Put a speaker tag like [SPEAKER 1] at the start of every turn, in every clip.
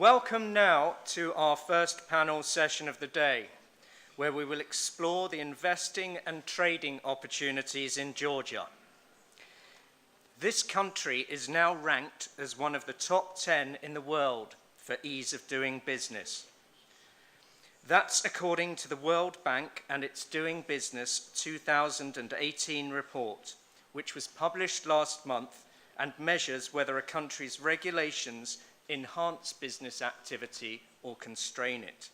[SPEAKER 1] Welcome now to our first panel session of the day, where we will explore the investing and trading opportunities in Georgia. This country is now ranked as one of the top 10 in the world for ease of doing business. That's according to the World Bank and its Doing Business 2018 report, which was published last month and measures whether a country's regulations enhance business activity or constrain it.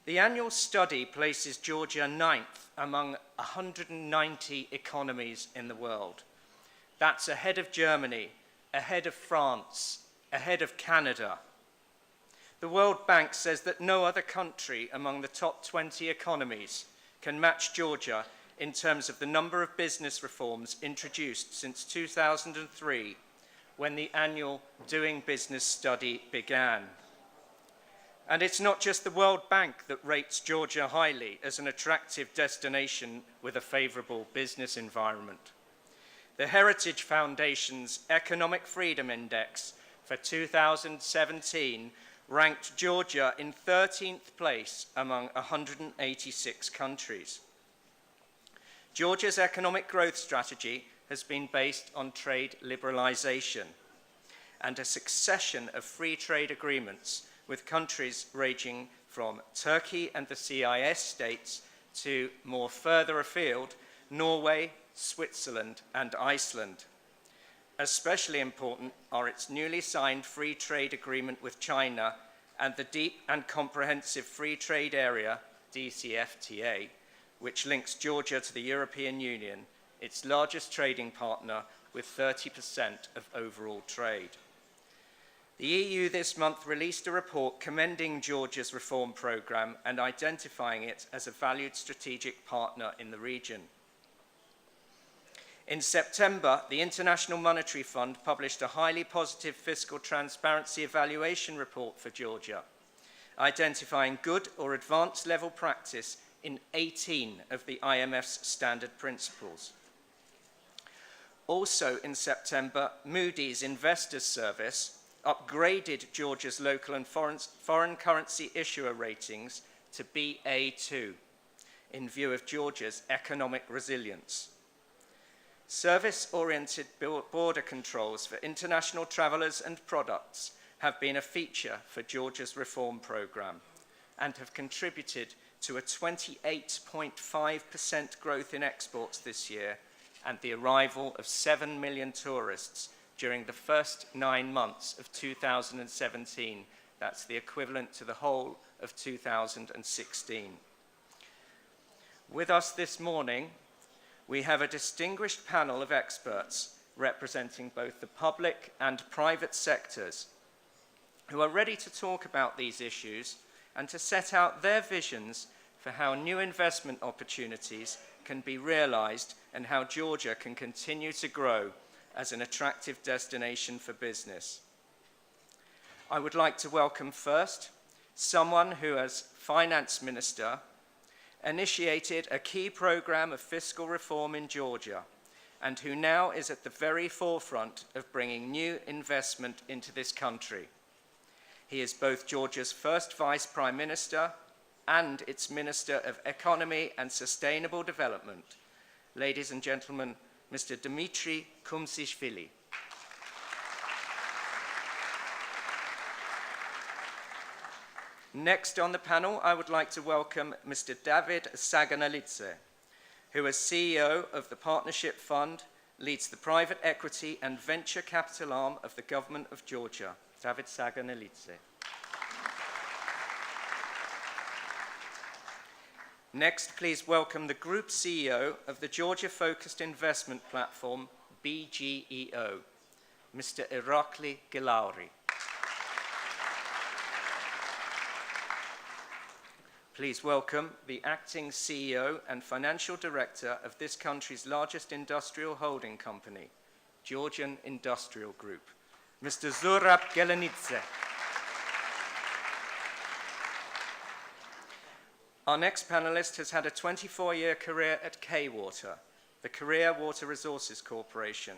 [SPEAKER 1] The annual study places Georgia 9th among 190 economies in the world. That's ahead of Germany, ahead of France, ahead of Canada. The World Bank says that no other country among the top 20 economies can match Georgia in terms of the number of business reforms introduced since 2003, when the annual Doing Business study began. And it's not just the World Bank that rates Georgia highly as an attractive destination with a favorable business environment. The Heritage Foundation's Economic Freedom Index for 2017 ranked Georgia in 13th place among 186 countries. Georgia's economic growth strategy has been based on trade liberalization and a succession of free trade agreements with countries ranging from Turkey and the CIS states to more further afield, Norway, Switzerland, and Iceland. Especially important are its newly signed free trade agreement with China and the Deep and Comprehensive Free Trade Area, DCFTA, which links Georgia to the European Union, its largest trading partner with 30% of overall trade. The EU this month released a report commending Georgia's reform programme and identifying it as a valued strategic partner in the region. In September, the International Monetary Fund published a highly positive fiscal transparency evaluation report for Georgia, identifying good or advanced level practice in 18 of the IMF's standard principles. Also in September, Moody's Investors Service upgraded Georgia's local and foreign currency issuer ratings to BA2 in view of Georgia's economic resilience. Service-oriented border controls for international travellers and products have been a feature for Georgia's reform programme and have contributed to a 28.5% growth in exports this year and the arrival of 7 million tourists during the first 9 months of 2017. That's the equivalent to the whole of 2016. With us this morning, we have a distinguished panel of experts representing both the public and private sectors who are ready to talk about these issues and to set out their visions for how new investment opportunities can be realized and how Georgia can continue to grow as an attractive destination for business. I would like to welcome first someone who, as Finance Minister, initiated a key program of fiscal reform in Georgia and who now is at the very forefront of bringing new investment into this country. He is both Georgia's first Vice Prime Minister and its Minister of Economy and Sustainable Development. Ladies and gentlemen, Mr. Dmitry Khumsishvili. Next on the panel, I would like to welcome Mr. David Saganalitze, who as CEO of the Partnership Fund leads the private equity and venture capital arm of the Government of Georgia. David Saganalitze. Next, please welcome the Group CEO of the Georgia-focused investment platform, BGEO, Mr. Irakli Gilauri. Please welcome the Acting CEO and Financial Director of this country's largest industrial holding company, Georgian Industrial Group, Mr. Zurab Gelenidze. Our next panelist has had a 24-year career at K-Water, the Korea Water Resources Corporation,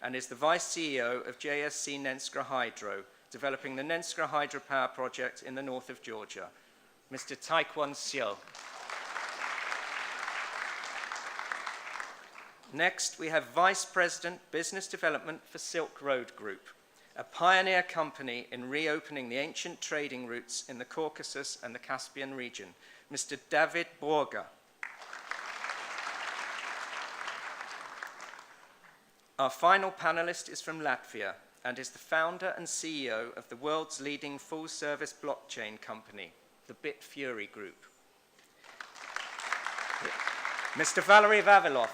[SPEAKER 1] and is the Vice CEO of JSC Nenskra Hydro, developing the Nenskra hydropower project in the north of Georgia, Mr. Taekwon Seo. Next, we have Vice President, Business Development for Silk Road Group, a pioneer company in reopening the ancient trading routes in the Caucasus and the Caspian region, Mr. David Borga. Our final panelist is from Latvia and is the founder and CEO of the world's leading full-service blockchain company, the BitFury Group. Mr. Valery Panov.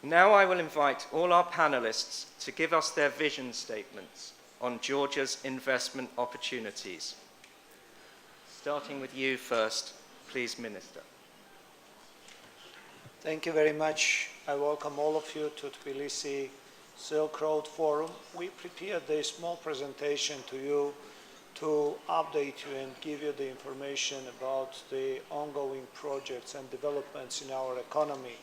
[SPEAKER 1] Now I will invite all our panelists to give us their vision statements on Georgia's investment opportunities. Starting with you first, please, Minister.
[SPEAKER 2] Thank you very much. I welcome all of you to Tbilisi Silk Road Forum. We prepared a small presentation to you to update you and give you the information about the ongoing projects and developments in our economy.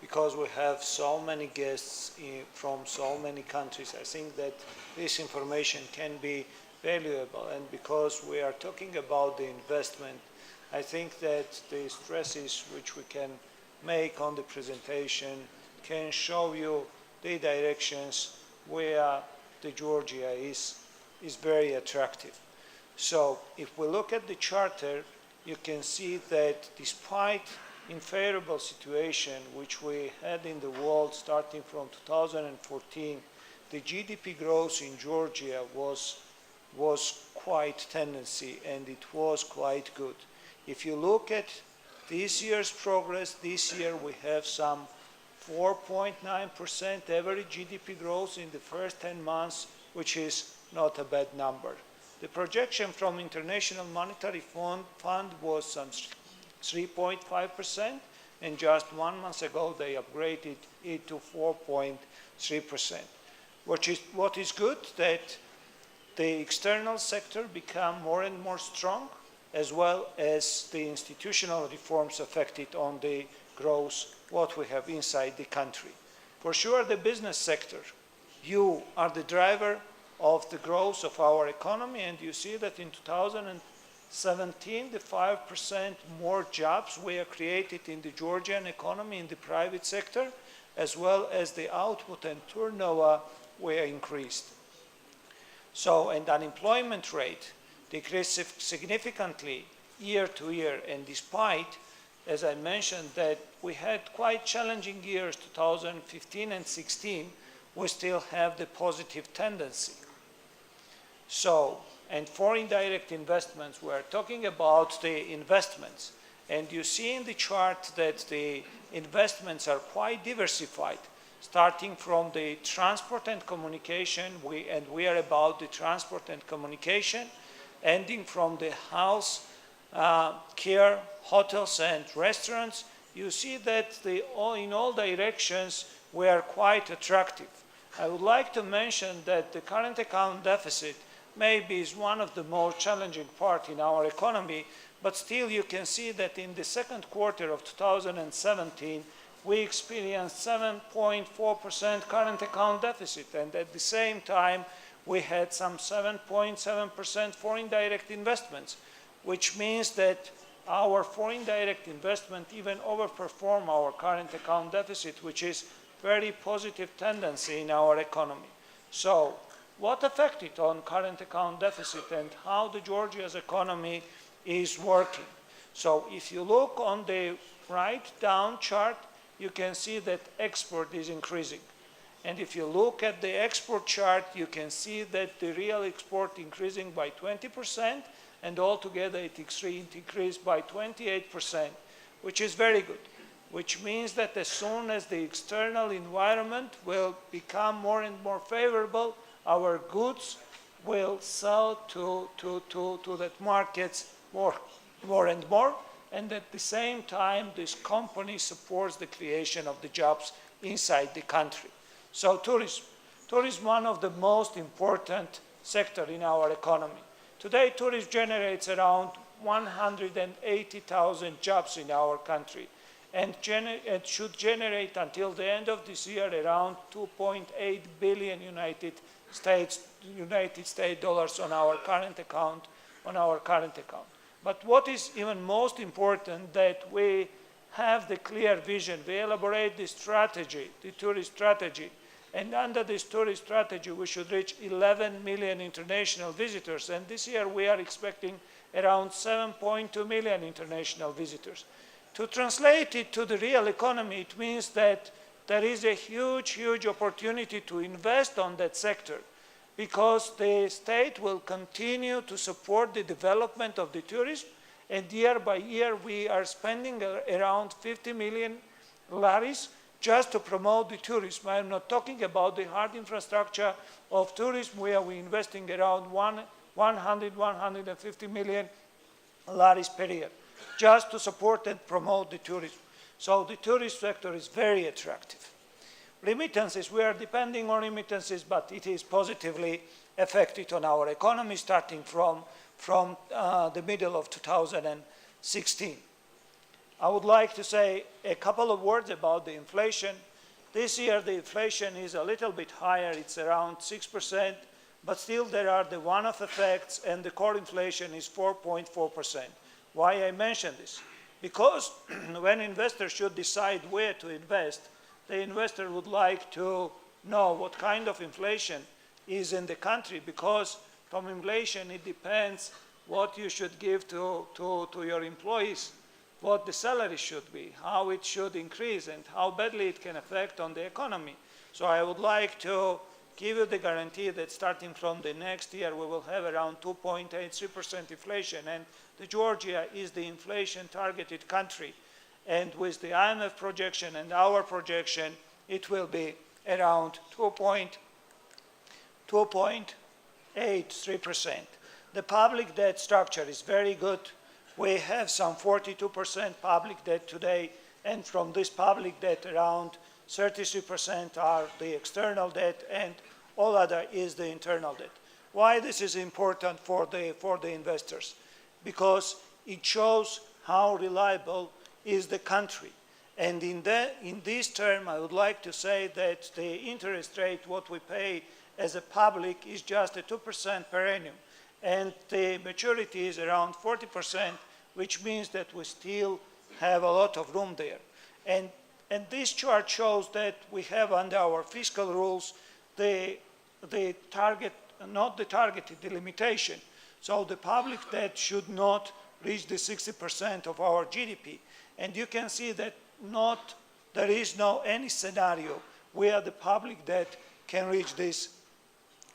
[SPEAKER 2] Because we have so many guests from so many countries, I think that this information can be valuable. And because we are talking about the investment, I think that the stresses which we can make on the presentation can show you the directions where the Georgia is very attractive. So if we look at the charter, you can see that despite unfavorable situation which we had in the world starting from 2014, the GDP growth in Georgia was quite tendency, and it was quite good. If you look at this year's progress, this year we have some 4.9% average GDP growth in the first 10 months, which is not a bad number. The projection from International Monetary Fund was some 3.5%, and just 1 month ago they upgraded it to 4.3%. What is good that the external sector become more and more strong, as well as the institutional reforms affected on the growth what we have inside the country. For sure, the business sector, you are the driver of the growth of our economy, and you see that in 2017, the 5% more jobs were created in the Georgian economy in the private sector, as well as the output and turnover were increased. So, and unemployment rate decreased significantly year to year, and despite, as I mentioned, that we had quite challenging years, 2015 and 16, we still have the positive tendency. So, and foreign direct investments, we're talking about the investments. And you see in the chart that the investments are quite diversified, starting from the transport and communication, we are about the transport and communication, ending from the house, care, hotels and restaurants. You see that in all directions we are quite attractive. I would like to mention that the current account deficit maybe is one of the more challenging parts in our economy, but still you can see that in the second quarter of 2017, we experienced 7.4% current account deficit, and at the same time, we had some 7.7% foreign direct investments, which means that our foreign direct investment even overperform our current account deficit, which is very positive tendency in our economy. So, what affected on current account deficit and how the Georgia's economy is working? So if you look on the right down chart, you can see that export is increasing. And if you look at the export chart, you can see that the real export increasing by 20%, and altogether it increased by 28%, which is very good, which means that as soon as the external environment will become more and more favorable, our goods will sell to that markets more and more, and at the same time, this company supports the creation of the jobs inside the country. So tourism is one of the most important sectors in our economy. Today, tourism generates around 180,000 jobs in our country, and should generate until the end of this year around 2.8 billion United United States dollars on our current account. But what is even most important, that we have the clear vision, we elaborate the strategy, the tourist strategy, and under this tourist strategy we should reach 11 million international visitors, and this year we are expecting around 7.2 million international visitors. To translate it to the real economy, it means that there is a huge opportunity to invest on that sector, because the state will continue to support the development of the tourism, and year by year we are spending around 50 million laris just to promote the tourism. I am not talking about the hard infrastructure of tourism, where we are investing around 150 million laris per year, just to support and promote the tourism. So the tourist sector is very attractive. Remittances, we are depending on remittances, but it is positively affected on our economy starting from the middle of 2016. I would like to say a couple of words about the inflation. This year the inflation is a little bit higher, it's around 6%, but still there are the one-off effects, and the core inflation is 4.4%. Why I mention this? Because when investors should decide where to invest, the investor would like to know what kind of inflation is in the country, because from inflation it depends what you should give to your employees, what the salary should be, how it should increase, and how badly it can affect on the economy. So I would like to give you the guarantee that starting from the next year we will have around 2.83% inflation, and Georgia is the inflation targeted country, and with the IMF projection and our projection it will be around 2.83%. The public debt structure is very good. We have some 42% public debt today, and from this public debt around 33% are the external debt, and all other is the internal debt. Why this is important for the investors? Because it shows how reliable is the country. And in this term, I would like to say that the interest rate, what we pay as a public, is just a 2% per annum. And the maturity is around 40%, which means that we still have a lot of room there. And this chart shows that we have under our fiscal rules the target, not the targeted, the limitation. So the public debt should not reach the 60% of our GDP. And you can see that there is no any scenario where the public debt can reach this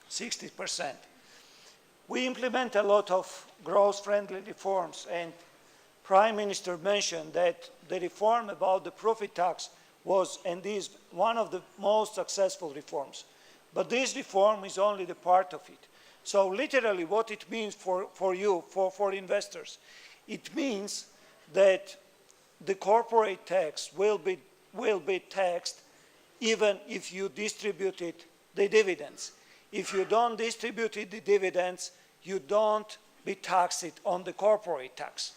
[SPEAKER 2] 60%. We implement a lot of growth-friendly reforms, and Prime Minister mentioned that the reform about the profit tax was and is one of the most successful reforms. But this reform is only the part of it. So literally what it means for investors, it means that the corporate tax will be taxed even if you distributed the dividends. If you don't distribute the dividends, you don't be taxed on the corporate tax.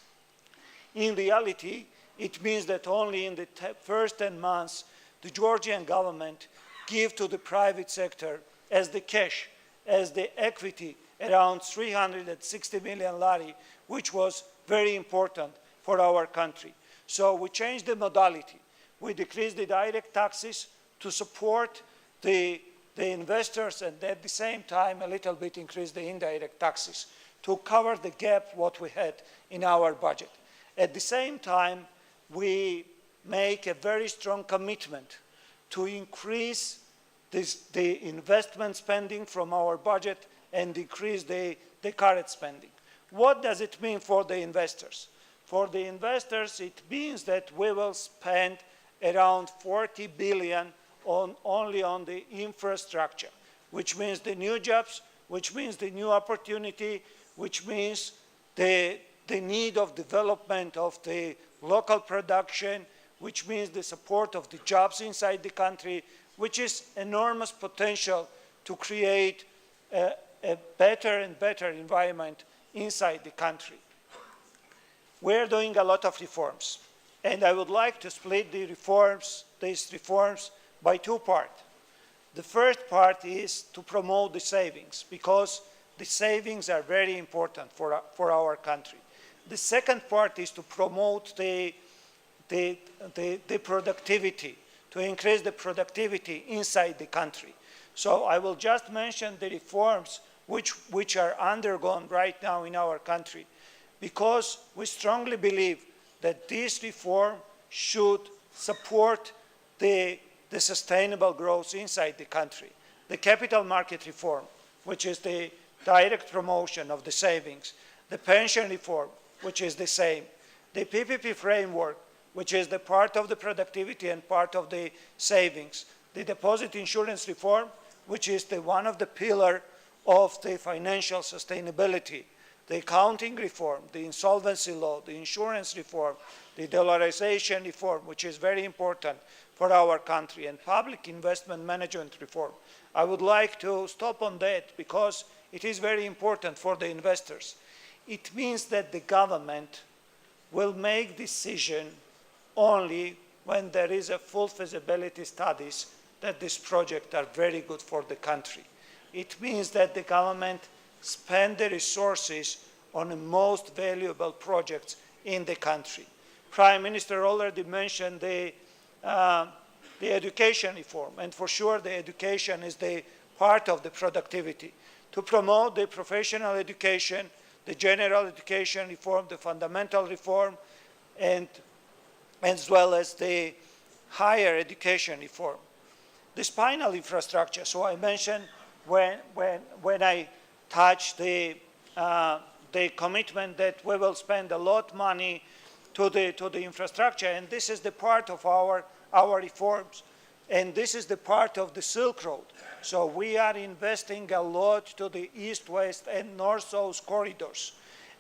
[SPEAKER 2] In reality, it means that only in the first 10 months, the Georgian government give to the private sector as the cash, as the equity, around 360 million lari, which was very important for our country. So we changed the modality. We decreased the direct taxes to support the investors, and at the same time a little bit increased the indirect taxes to cover the gap what we had in our budget. At the same time, we make a very strong commitment to increase the investment spending from our budget and decrease the current spending. What does it mean for the investors? For the investors, it means that we will spend around 40 billion only on the infrastructure, which means the new jobs, which means the new opportunity, which means the need of development of the local production, which means the support of the jobs inside the country, which is enormous potential to create a better and better environment inside the country. We're doing a lot of reforms, and I would like to split these reforms by two parts. The first part is to promote the savings, because the savings are very important for our country. The second part is to promote the productivity, to increase the productivity inside the country. So I will just mention the reforms which are undergone right now in our country, because we strongly believe that this reform should support the sustainable growth inside the country. The capital market reform, which is the direct promotion of the savings, the pension reform, which is the same, the PPP framework, which is the part of the productivity and part of the savings, the deposit insurance reform, which is one of the pillars of the financial sustainability, the accounting reform, the insolvency law, the insurance reform, the dollarization reform, which is very important for our country, and public investment management reform. I would like to stop on that because it is very important for the investors. It means that the government will make decision only when there is a full feasibility studies that this project are very good for the country. It means that the government spend the resources on the most valuable projects in the country. Prime Minister already mentioned the education reform, and for sure the education is the part of the productivity. To promote the professional education, the general education reform, the fundamental reform, and as well as the higher education reform. The spinal infrastructure, so I mentioned when I touched the commitment that we will spend a lot of money to the infrastructure, and this is the part of our reforms, and this is the part of the Silk Road. So we are investing a lot to the east-west and north-south corridors,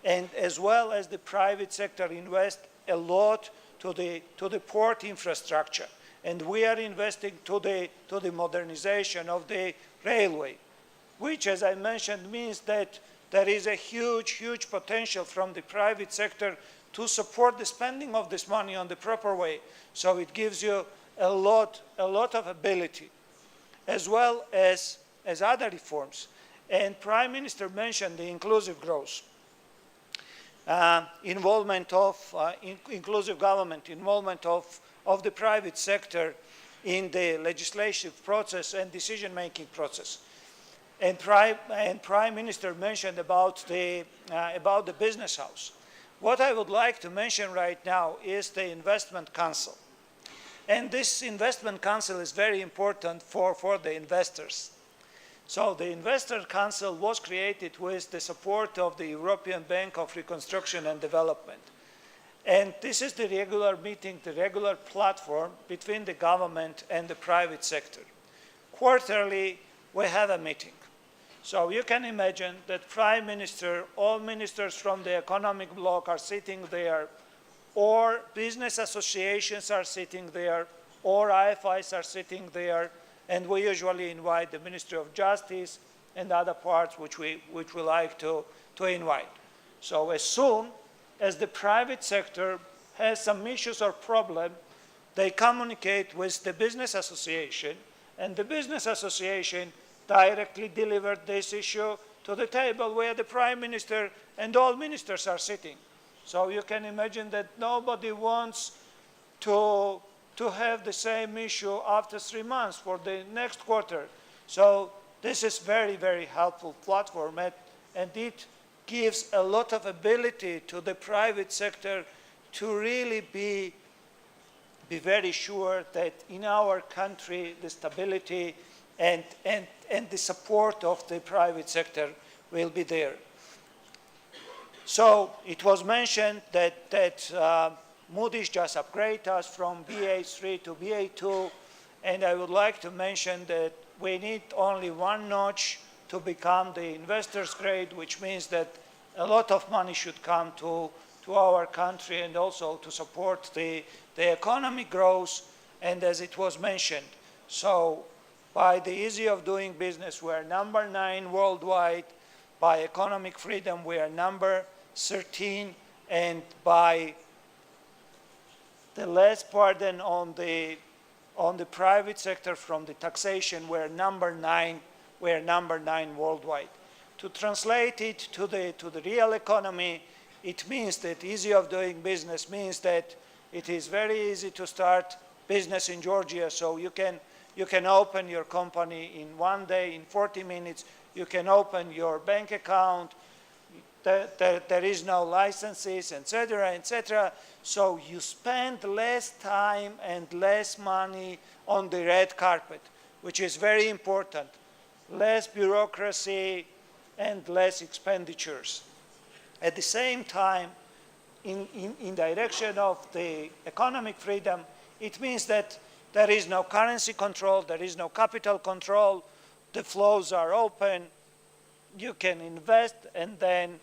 [SPEAKER 2] and as well as the private sector invest a lot to the port infrastructure, and we are investing to the modernization of the railway, which, as I mentioned, means that there is a huge potential from the private sector to support the spending of this money on the proper way. So it gives you a lot of ability, as well as other reforms. And Prime Minister mentioned the inclusive growth, involvement of inclusive government, involvement of the private sector in the legislative process and decision-making process. And Prime Minister mentioned about the business house. What I would like to mention right now is the Investment Council. And this Investment Council is very important for the investors. So the Investor Council was created with the support of the European Bank of Reconstruction and Development. And this is the regular meeting, the regular platform between the government and the private sector. Quarterly, we have a meeting. So you can imagine that Prime Minister, all ministers from the economic bloc are sitting there, or business associations are sitting there, or IFIs are sitting there, and we usually invite the Ministry of Justice and other parts which we like to invite. So as soon as the private sector has some issues or problem, they communicate with the business association, and the business association directly delivered this issue to the table where the Prime Minister and all ministers are sitting. So you can imagine that nobody wants to have the same issue after 3 months for the next quarter. So this is very helpful platform, and it gives a lot of ability to the private sector to really be very sure that in our country the stability and the support of the private sector will be there. So it was mentioned that Moody's just upgraded us from BA3 to BA2, and I would like to mention that we need only one notch to become the investor's grade, which means that a lot of money should come to our country and also to support the economic growth, and as it was mentioned. So by the ease of doing business, we are number 9 worldwide. By economic freedom, we are number 13, and by the less burden on the on the private sector from the taxation, we're number 9 worldwide. To translate it to the real economy, it means that easy of doing business means that it is very easy to start business in Georgia. So you can open your company in 1 day, in 40 minutes. You can open your bank account. There is no licenses, etc., etc. So you spend less time and less money on the red carpet, which is very important. Less bureaucracy and less expenditures. At the same time, in direction of the economic freedom, it means that there is no currency control, there is no capital control, the flows are open, you can invest and then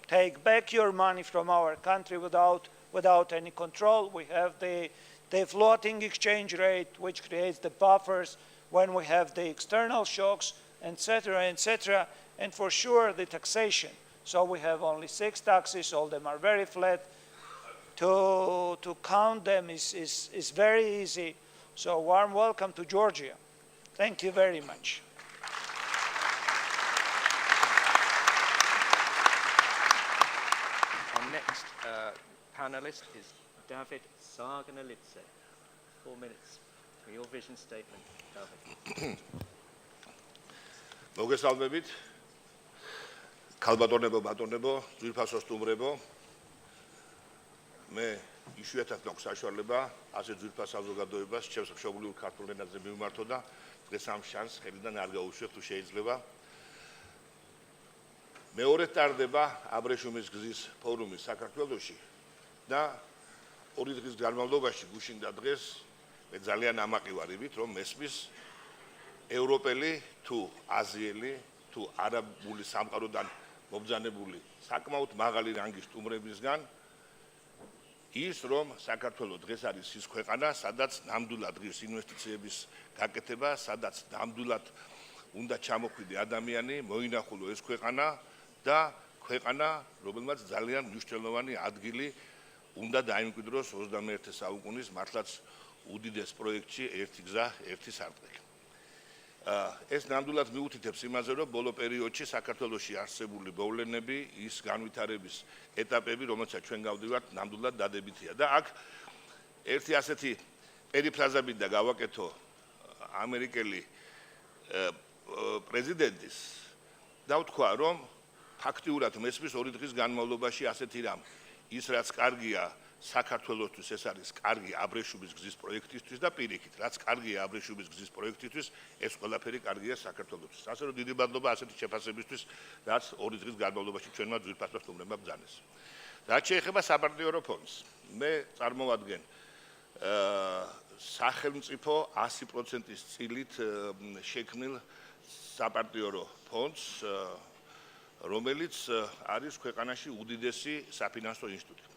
[SPEAKER 2] take back your money from our country without any control. We have the floating exchange rate, which creates the buffers when we have the external shocks, etc., etc., and for sure the taxation. So we have only 6 taxes, all of them are very flat. To count them is very easy. So warm welcome to Georgia. Thank you very much.
[SPEAKER 1] Our next panelist is David Sarganelidze. 4 minutes for your vision statement, David.
[SPEAKER 3] მოგესალმებით. ქალბატონებო, ბატონებო, ძვირფასო სტუმრებო. მე იშვიათად მაქვს საშუალება ასე ძვირფას საზოგადოებას ჩემს მშობლიურ ქართულ ენაზე მივმართო და დღეს ამ შანსს ხელიდან არ გაუშვებ თუ შეიძლება. მეორე ტარდება აბრეშუმის გზის ფორუმი საქართველოში და 2 დღის განმავლობაში გუშინდა დღეს მე ძალიან ამაყივარებით რომ მესმის ევროპელი თუ აზიელი თუ არაბული სამყაროდან მობრძანებული საკმაოდ მაღალი რანგის სტუმრებისგან ის რომ საქართველო დღეს არის ის ქვეყანა, სადაც ნამდვილად ღირს ინვესტიციების გაკეთება, სადაც ნამდვილად უნდა ჩამოხვიდე ადამიანი, მოინახულო ეს ქვეყანა და ქვეყანა, რომელმაც ძალიან მნიშვნელოვანი ადგილი უნდა დაიმკვიდროს 21 საუკუნის მართლაც უდიდეს პროექტში ერთი გზა, ერთი სარტყელი. ეს ნამდვილად მიუთითებს იმაზე, რომ ბოლო პერიოდში საქართველოში არსებული მოვლენები, ის განვითარების ეტაპები, რომელსაც ჩვენ გავდივართ, ნამდვილად დადებითია. და აქ ერთი ასეთი პერიფრაზებით და გავაკეთო ამერიკელი პრეზიდენტის და ვთქვა, რომ ფაქტიურად მესმის 2 დღის განმავლობაში ასეთი რამ. ის რაც კარგია საქართველოსთვის, ეს არის კარგი აბრეშუმის გზის პროექტისთვის და პირიქით, რაც კარგია აბრეშუმის გზის პროექტისთვის, ეს ყველაფერი კარგია საქართველოსთვის. ასე რომ დიდი მადლობა ასეთი შეფასებისთვის, რაც 2 დღის განმავლობაში ჩვენმა ძვირფასო სტუმრებმა ბრძანეს. რაც შეეხება საპარტნიორო ფონდს, მე წარმოვადგენ სახელმწიფო 100%-ის წილით შექმნილ საპარტნიორო ფონდს, რომელიც არის ქვეყანაში უდიდესი საფინანსო ინსტიტუტი.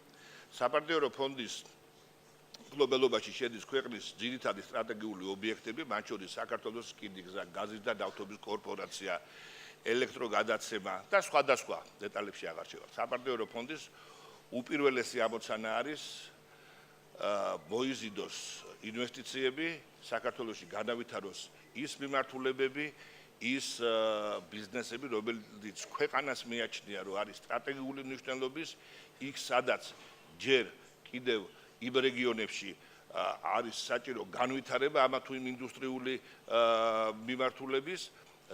[SPEAKER 3] საპარტნიორო ფონდის გლობალობაში შედის ქვეყნის ძირითადი სტრატეგიული ობიექტები, მათ შორის საქართველოს რკინიგზა, გაზის და ნავთობის კორპორაცია, ელექტროგადაცემა და სხვადასხვა დეტალებში აღარ შევარ. საპარტნიორო ფონდის უპირველესი ამოცანა არის მოიზიდოს ინვესტიციები, საქართველოში განავითაროს ის მიმართულებები, ის ბიზნესები, რომელიც ქვეყანას მიაჩნია, რომ არის სტრატეგიული მნიშვნელობის, იქ სადაც ჯერ კიდევ იმ რეგიონებში არის საჭირო განვითარება ამა თუ იმ ინდუსტრიული მიმართულების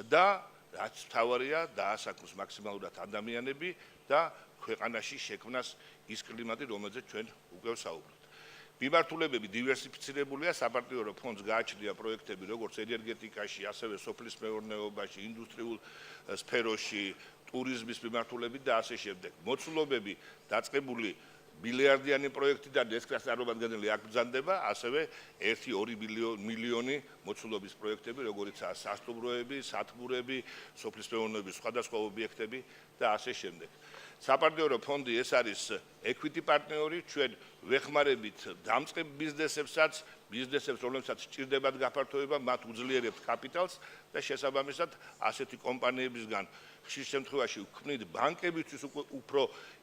[SPEAKER 3] და რაც მთავარია დაასაქმოს მაქსიმალურად ადამიანები და ქვეყანაში შექმნას ის კლიმატი, რომელზეც ჩვენ უკვე ვსაუბრობთ. მიმართულებები დივერსიფიცირებულია, საპარტნიორო ფონდს გააჩნია პროექტები როგორც ენერგეტიკაში, ასევე სოფლის მეურნეობაში, ინდუსტრიულ სფეროში, ტურიზმის მიმართულებით და ასე შემდეგ. მოცულობები დაწყებული მილიარდიანი პროექტიდან ეს წარმომადგენელი აქ ბრძანდება, ასევე 1-2 მილიონი მოცულობის პროექტები, როგორიცაა სასტუმროები, სათბურები, სოფლის მეურნეობის სხვადასხვა ობიექტები და ასე შემდეგ. საპარტნიორო ფონდი ეს არის equity პარტნიორი, ჩვენ ვეხმარებით დამწყებ ბიზნესებსაც, ბიზნესებს, რომლებსაც სჭირდებათ გაფართოება, მათ უძლიერებთ კაპიტალს და შესაბამისად ასეთი კომპანიებისგან ხშირ შემთხვევაში ვქმნით ბანკებისთვის უფრო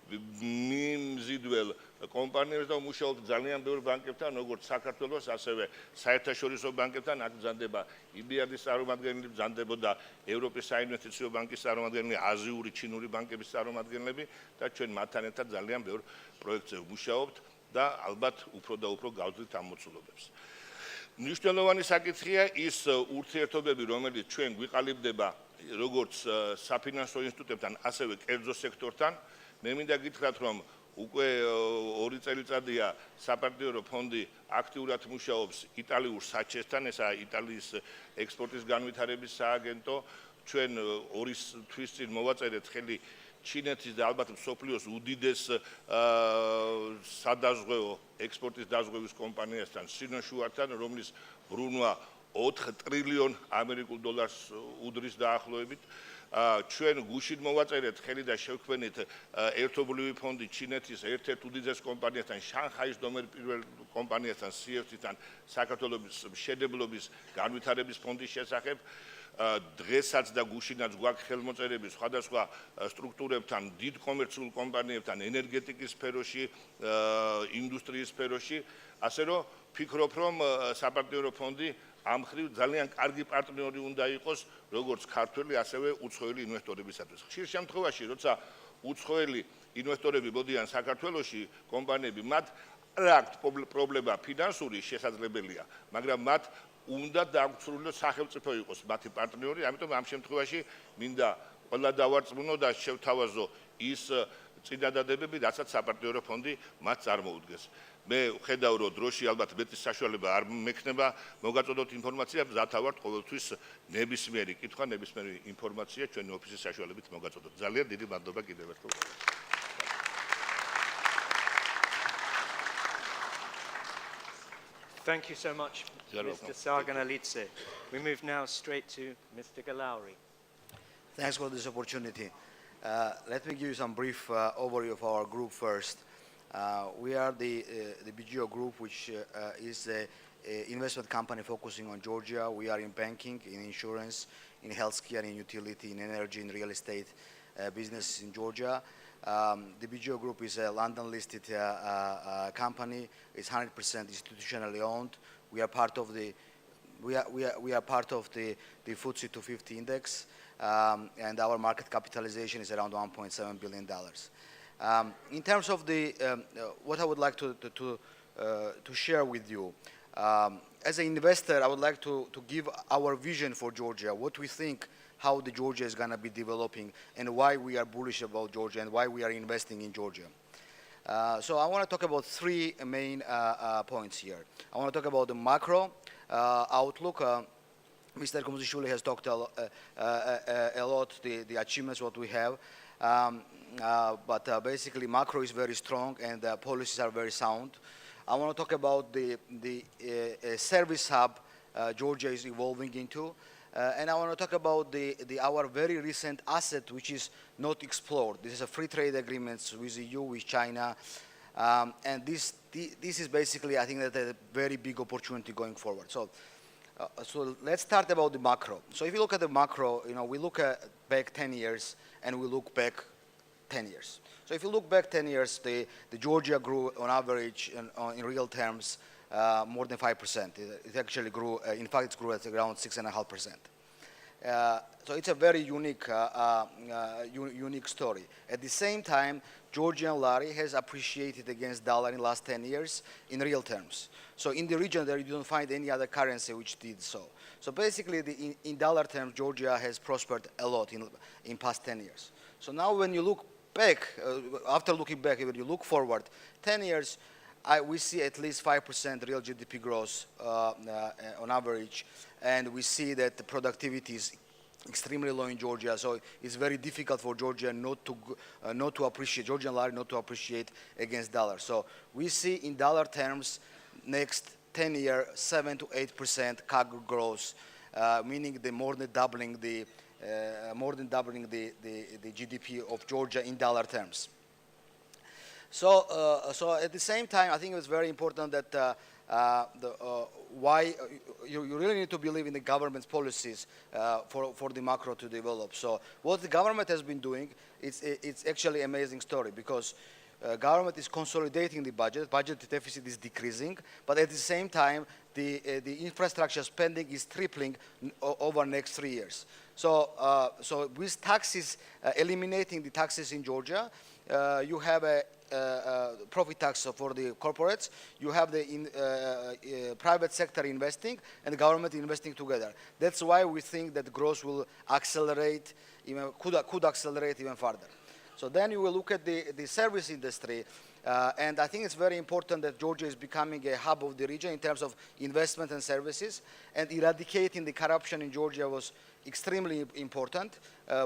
[SPEAKER 3] მიმზიდველ კომპანიებს და მუშაობთ ძალიან ბევრ ბანკებთან, როგორც საქართველოს, ასევე საერთაშორისო ბანკებთან. აქ ბრძანდება EBRD-ის წარმომადგენლები, ბრძანდებოდა ევროპის საინვესტიციო ბანკის წარმომადგენლები, აზიური, ჩინური ბანკების წარმომადგენლები და ჩვენ მათთან ერთად ძალიან ბევრ პროექტზე ვმუშაობთ და ალბათ უფრო და უფრო გავძლით ამ მოცულობებს. მნიშვნელოვანი საკითხია ის ურთიერთობები, რომელიც ჩვენ გვიყალიბდება როგორც საფინანსო ინსტიტუტებთან, ასევე კერძო სექტორთან. მე მინდა გითხრათ, რომ უკვე 2 წელიწადია საპარტნიორო ფონდი აქტიურად მუშაობს იტალიურ საჩესთან, ესაა იტალიის ექსპორტის განვითარების სააგენტო. ჩვენ 2 თვის წინ მოვაწერეთ ხელი ჩინეთის და ალბათ მსოფლიოს უდიდეს სადაზღვევო ექსპორტის დაზღვევის კომპანიასთან სინოშუართან, რომლის ბრუნვა 4 ტრილიონ ამერიკულ დოლარს უდრის დაახლოებით. ჩვენ გუშინ მოვაწერეთ ხელი და შევქმნით ერთობლივი ფონდი ჩინეთის ერთ-ერთ უდიდეს კომპანიასთან, შანხაის ნომერ 1 კომპანიასთან, CFC-თან საქართველოს მშენებლობის განვითარების ფონდის შესახებ. დღესაც და გუშინაც გვაქვს ხელმოწერები სხვადასხვა სტრუქტურებთან, დიდ კომერციულ კომპანიებთან, ენერგეტიკის სფეროში, ინდუსტრიის სფეროში, ასე რომ ფიქრობ, რომ საპარტნიორო ფონდი ამ ხრივ ძალიან კარგი პარტნიორი უნდა იყოს, როგორც ქართველი, ასევე უცხოელი ინვესტორებისათვის. ხშირ შემთხვევაში, როცა უცხოელი ინვესტორები მოდიან საქართველოში, კომპანიები, მათ არ აქვთ პრობლემა ფინანსური, შესაძლებელია, მაგრამ მათ უნდა დაგვცრულოს სახელმწიფო იყოს მათი პარტნიორი, ამიტომ ამ შემთხვევაში მინდა ყველა დავარწმუნო და შევთავაზო ის წინადადებები, რასაც საპარტნიორო ფონდი მათ წარმოუდგეს. მე ვხედავ, რომ დროში ალბათ მეტი საშუალება არ მექნება მოგაწოდოთ ინფორმაცია, მზათა ვართ ყოველთვის ნებისმიერი კითხვა, ნებისმიერი ინფორმაცია ჩვენი ოფისის საშუალებით მოგაწოდოთ. ძალიან დიდი მადლობა კიდევ ერთხელ.
[SPEAKER 1] Thank you so much, Mr. Sarganalitse. We move now straight to Mr. Valery.
[SPEAKER 4] Thanks for this opportunity. Let me give you some brief overview of our group first. We are the BGO Group, which is an investment company focusing on Georgia. We are in banking, in insurance, in healthcare, in utility, in energy, in real estate business in Georgia. The BGO Group is a London-listed company. It's 100% institutionally owned. We are part of the FTSE 250 index, and our market capitalization is around $1.7 billion. In terms of what I would like to share with you, as an investor, I would like to give our vision for Georgia, what we think, how the Georgia is going to be developing, and why we are bullish about Georgia, and why we are investing in Georgia. So I want to talk about 3 main points here. I want to talk about the macro outlook. Mr. Khumsishvili has talked a lot, the achievements what we have. But basically macro is very strong and policies are very sound. I want to talk about the service hub Georgia is evolving into, and I want to talk about our very recent asset which is not explored. This is a free trade agreements with the EU, with China, and this is basically, I think, that a very big opportunity going forward. So let's start about the macro. So if you look at the macro, we look back 10 years and we look back 10 years. So if you look back 10 years, the Georgia grew on average in real terms more than 5%. It actually grew, in fact, it grew at around 6.5%. So it's a very unique story. At the same time, Georgian lari has appreciated against dollar in the last 10 years in real terms. So in the region there, you don't find any other currency which did so. So basically, in dollar terms, Georgia has prospered a lot in past 10 years. So now when you look back, after looking back, when you look forward 10 years, we see at least 5% real GDP growth on average, and we see that the productivity is extremely low in Georgia, so it's very difficult for Georgia not to appreciate, Georgian lari not to appreciate against dollar. So we see in dollar terms, next 10 year, 7 to 8% CAGR growth, meaning more than doubling the GDP of Georgia in dollar terms. So at the same time, I think it was very important that why you really need to believe in the government's policies for the macro to develop. So what the government has been doing, it's actually an amazing story, because government is consolidating the budget deficit is decreasing, but at the same time, the infrastructure spending is tripling over next 3 years. So, so with taxes, eliminating the taxes in Georgia, you have a profit tax for the corporates, you have the private sector investing and the government investing together. That's why we think that growth will accelerate, could accelerate even further. So then you will look at the service industry, and I think it's very important that Georgia is becoming a hub of the region in terms of investment and services, and eradicating the corruption in Georgia was extremely important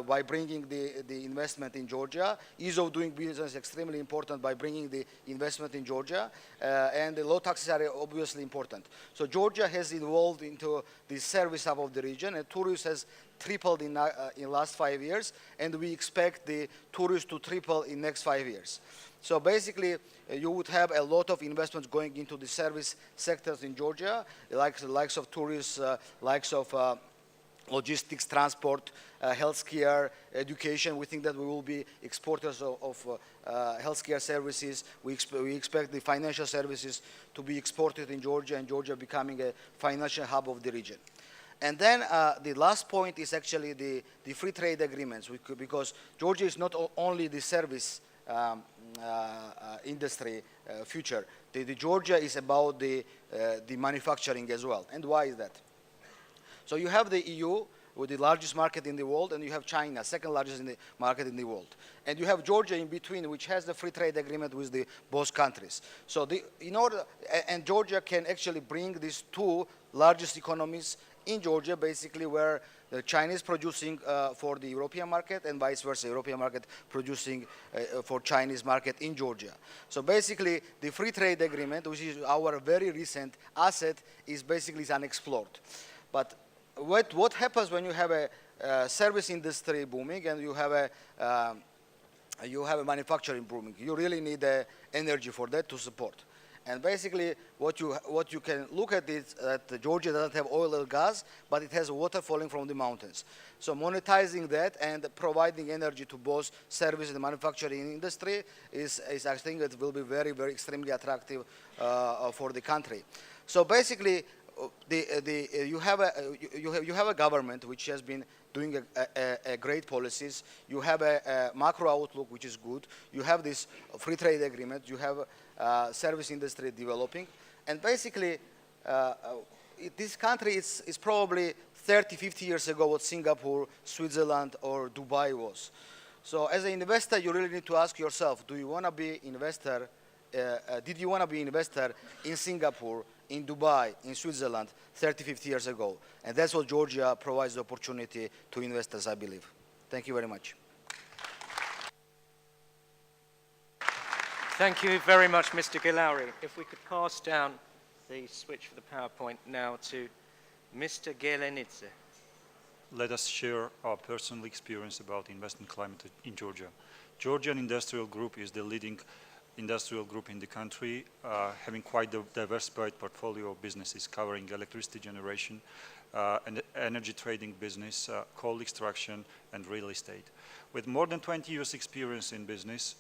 [SPEAKER 4] by bringing the investment in Georgia. Ease of doing business is extremely important by bringing the investment in Georgia, and the low taxes are obviously important. So Georgia has evolved into the service hub of the region, and tourism has tripled in last 5 years, and we expect the tourists to triple in next 5 years. So basically, you would have a lot of investments going into the service sectors in Georgia, like the likes of tourism, likes of logistics, transport, healthcare, education. We think that we will be exporters of healthcare services. We expect the financial services to be exported in Georgia, and Georgia becoming a financial hub of the region. And then the last point is actually the free trade agreements, because Georgia is not only the service industry future. The Georgia is about the manufacturing as well. And why is that? So you have the EU with the largest market in the world, and you have China, second largest market in the world. And you have Georgia in between, which has the free trade agreement with both countries. So and Georgia can actually bring these two largest economies in Georgia, basically, where the Chinese producing for the European market, and vice versa, European market producing for Chinese market in Georgia. So basically, the free trade agreement, which is our very recent asset, is basically unexplored. But what happens when you have a service industry booming and you have a manufacturing booming? You really need energy for that to support. And basically, what you can look at is that Georgia doesn't have oil or gas, but it has water falling from the mountains. So monetizing that and providing energy to both service and manufacturing industry is I think it will be very, very extremely attractive for the country. So basically, you have a government which has been doing a great policies. You have a macro outlook which is good. You have this free trade agreement. You have service industry developing, and basically this country is probably 30, 50 years ago what Singapore, Switzerland, or Dubai was. So as an investor, you really need to ask yourself: do you want to be investor? Did you want to be investor in Singapore, in Dubai, in Switzerland 30, 50 years ago? And that's what Georgia provides the opportunity to investors, I believe. Thank you very much.
[SPEAKER 1] Thank you very much, Mr. Valery. If we could pass down the switch for the PowerPoint now to Mr. Gelenidze.
[SPEAKER 5] Let us share our personal experience about investment climate in Georgia. Georgian Industrial Group is the leading industrial group in the country, having quite a diversified portfolio of businesses covering electricity generation, and energy trading business, coal extraction, and real estate. With more than 20 years experience in business,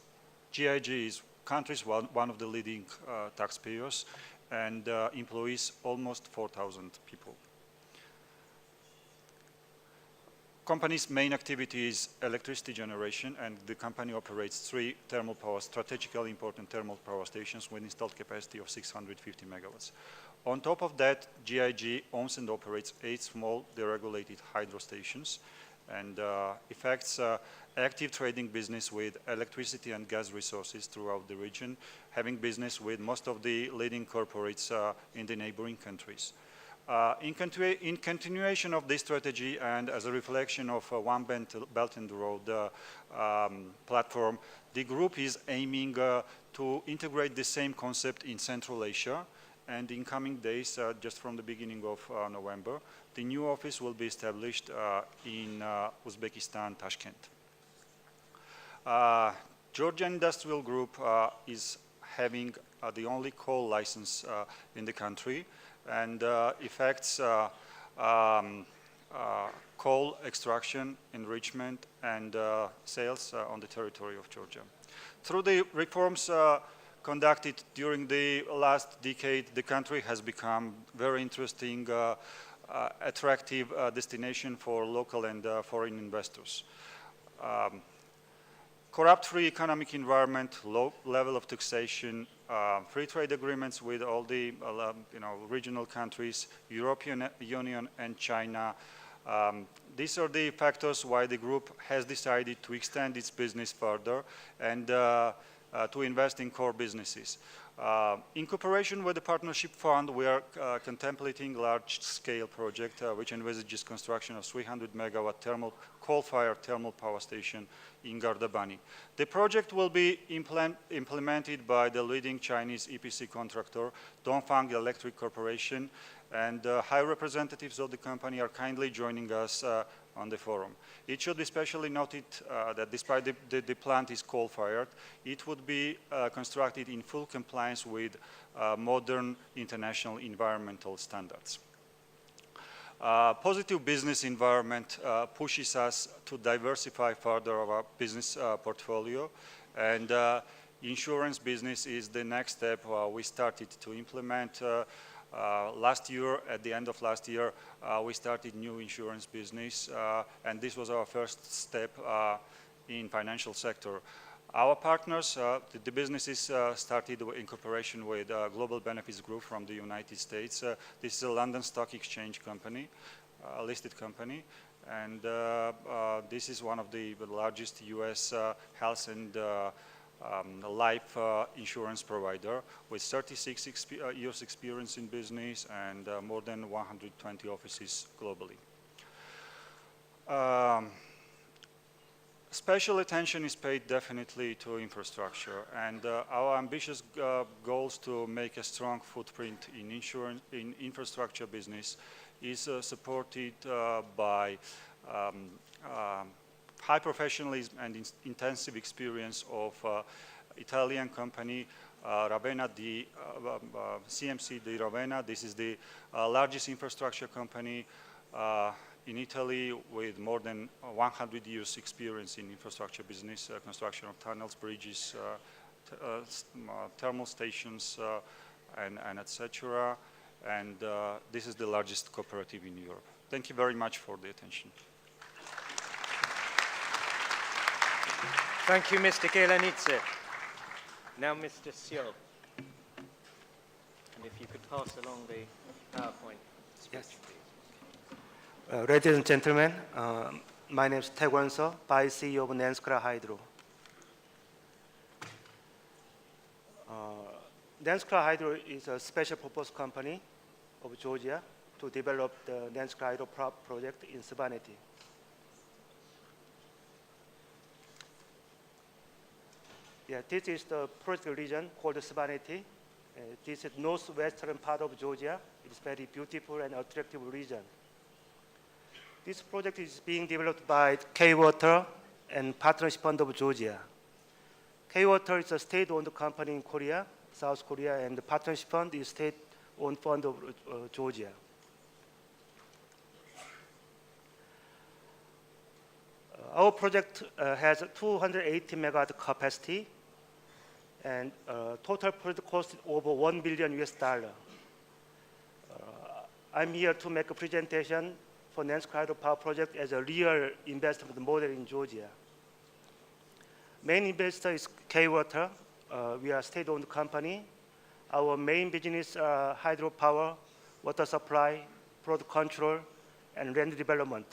[SPEAKER 5] GIG is country's one of the leading taxpayers and employs almost 4,000 people. Company's main activity is electricity generation, and the company operates 3 strategically important thermal power stations with installed capacity of 650 megawatts. On top of that, GIG owns and operates 8 small deregulated hydro stations, and effects active trading business with electricity and gas resources throughout the region, having business with most of the leading corporates in the neighboring countries. In continuation of this strategy, and as a reflection of One Belt and Road platform, the group is aiming to integrate the same concept in Central Asia, and in coming days, just from the beginning of November, the new office will be established in Uzbekistan, Tashkent. Georgian Industrial Group is having the only coal license in the country, and affects coal extraction, enrichment, and sales on the territory of Georgia. Through the reforms conducted during the last decade, the country has become very interesting, attractive destination for local and foreign investors. Corrupt-free economic environment, low level of taxation, free trade agreements with all the regional countries, European Union and China. These are the factors why the group has decided to extend its business further and to invest in core businesses. In cooperation with the Partnership Fund, we are contemplating large-scale project which envisages construction of 300 megawatt coal-fired thermal power station in Gardabani. The project will be implemented by the leading Chinese EPC contractor, Dongfang Electric Corporation, and high representatives of the company are kindly joining us on the forum. It should be especially noted that despite the plant is coal-fired, it would be constructed in full compliance with modern international environmental standards. Positive business environment pushes us to diversify further our business portfolio, and insurance business is the next step we started to implement. Last year, at the end of last year, we started new insurance business, and this was our first step in financial sector. Our partners, the businesses started in cooperation with Global Benefits Group from the United States. This is a London Stock Exchange company, a listed company, and this is one of the largest US health and life insurance provider with 36 years experience in business and more than 120 offices globally. Special attention is paid definitely to infrastructure, and our ambitious goals to make a strong footprint in infrastructure business is supported by high professionalism and intensive experience of Italian company Ravenna di CMC di Ravenna. This is the largest infrastructure company in Italy with more than 100 years experience in infrastructure business, construction of tunnels, bridges, thermal stations, and etc. And this is the largest cooperative in Europe. Thank you very much for the attention.
[SPEAKER 1] Thank you, Mr. Gelenitze. Now, Mr. Sio. And if you could pass along the PowerPoint.
[SPEAKER 6] Yes. Ladies and gentlemen, my name is Tae-Kwon Seo, Vice CEO of Nanskra Hydro. Nanskra Hydro is a special purpose company of Georgia to develop the Nanskra Hydro project in Svaneti. Yeah, this is the project region called Svaneti. This is northwestern part of Georgia. It's very beautiful and attractive region. This project is being developed by K-Water and Partnership Fund of Georgia. K-Water is a state-owned company in Korea, South Korea, and the Partnership Fund is state-owned fund of Georgia. Our project has 280 megawatt capacity, and total project cost is over $1 billion US. I'm here to make a presentation for Nanskra Hydro Power Project as a real investment model in Georgia. Main investor is K-Water. We are a state-owned company. Our main business are hydropower, water supply, product control, and land development.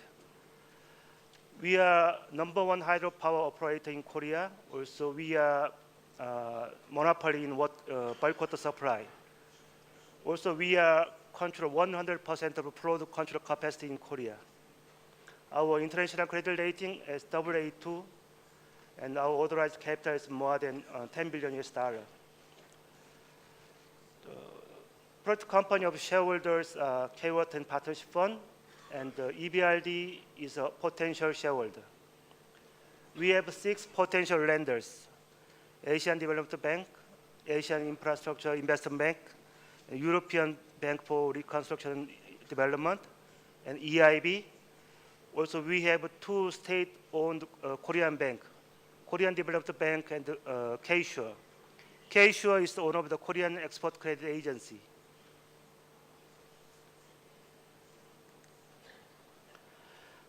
[SPEAKER 6] We are #1 hydropower operator in Korea. Also, we are monopoly in bulk water supply. Also, we are control 100% of product control capacity in Korea. Our international credit rating is AA2, and our authorized capital is more than $10 billion US. The project company of shareholders K-Water and Partnership Fund, and EBRD is a potential shareholder. We have 6 potential lenders: Asian Development Bank, Asian Infrastructure Investment Bank, European Bank for Reconstruction and Development, and EIB. Also, we have two state-owned Korean banks, Korean Development Bank and K-SURE. K-SURE is the owner of the Korean Export Credit Agency.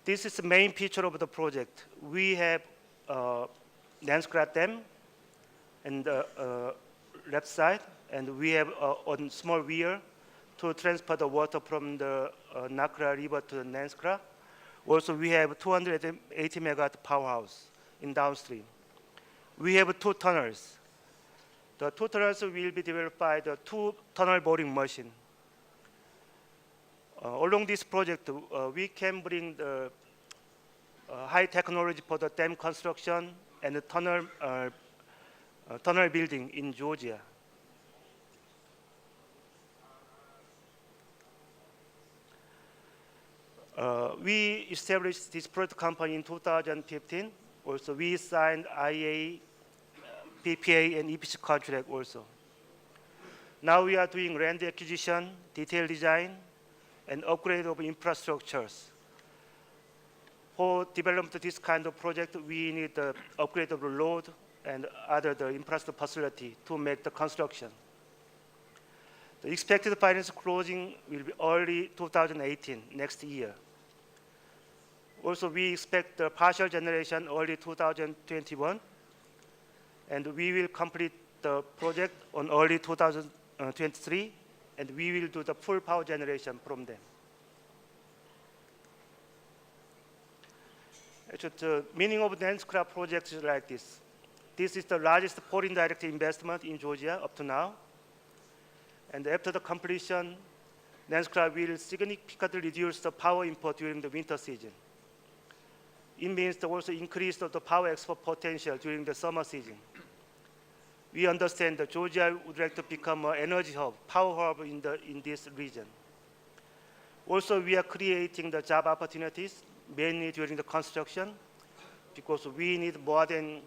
[SPEAKER 6] This is the main feature of the project. We have Nanskra Dam and left side, and we have a small weir to transfer the water from the Nakra River to the Nanskra. Also, we have 280 megawatt powerhouse in downstream. We have two tunnels. The two tunnels will be developed by the two tunnel boring machine. Along this project, we can bring the high technology for the dam construction and the tunnel building in Georgia. We established this project company in 2015. Also, we signed IA, PPA, and EPC contract also. Now we are doing land acquisition, detailed design, and upgrade of infrastructures. For development of this kind of project, we need the upgrade of the road and other the infrastructure facility to make the construction. The expected financial closing will be early 2018, next year. Also, we expect the partial generation early 2021, and we will complete the project on early 2023, and we will do the full power generation from them. Actually, the meaning of the Nanskra project is like this. This is the largest foreign direct investment in Georgia up to now. And after the completion, Nanskra will significantly reduce the power import during the winter season. It means to also increase the power export potential during the summer season. We understand that Georgia would like to become an energy hub, power hub in this region. Also, we are creating the job opportunities, mainly during the construction, because we need more than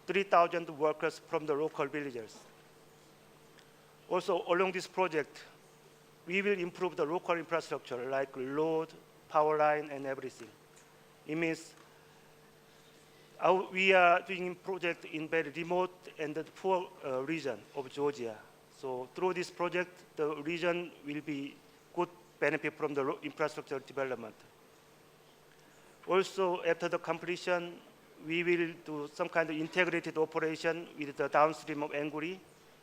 [SPEAKER 6] 3,000 workers from the local villagers. Also, along this project, we will improve the local infrastructure, like road, power line, and everything. It means we are doing a project in very remote and the poor region of Georgia. So through this project, the region will be good benefit from the infrastructure development. Also, after the completion, we will do some kind of integrated operation with the downstream of Anguri.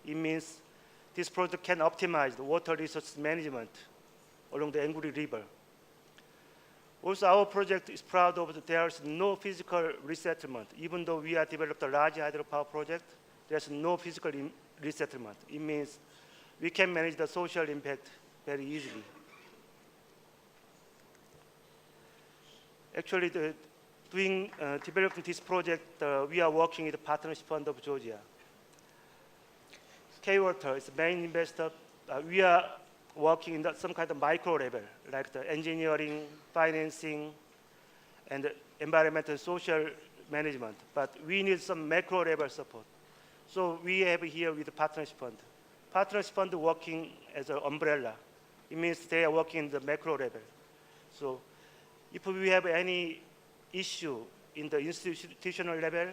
[SPEAKER 6] It means this project can optimize the water resource management along the Anguri River. Also, our project is proud of that there is no physical resettlement. Even though we have developed a large hydropower project, there's no physical resettlement. It means we can manage the social impact very easily. Actually, developing this project, we are working with the Partnership Fund of Georgia. K-Water is the main investor. We are working in some kind of micro level, like the engineering, financing, and environmental and social management. But we need some macro level support. So we have here with the Partnership Fund. Partnership Fund working as an umbrella. It means they are working in the macro level. So if we have any issue in the institutional level,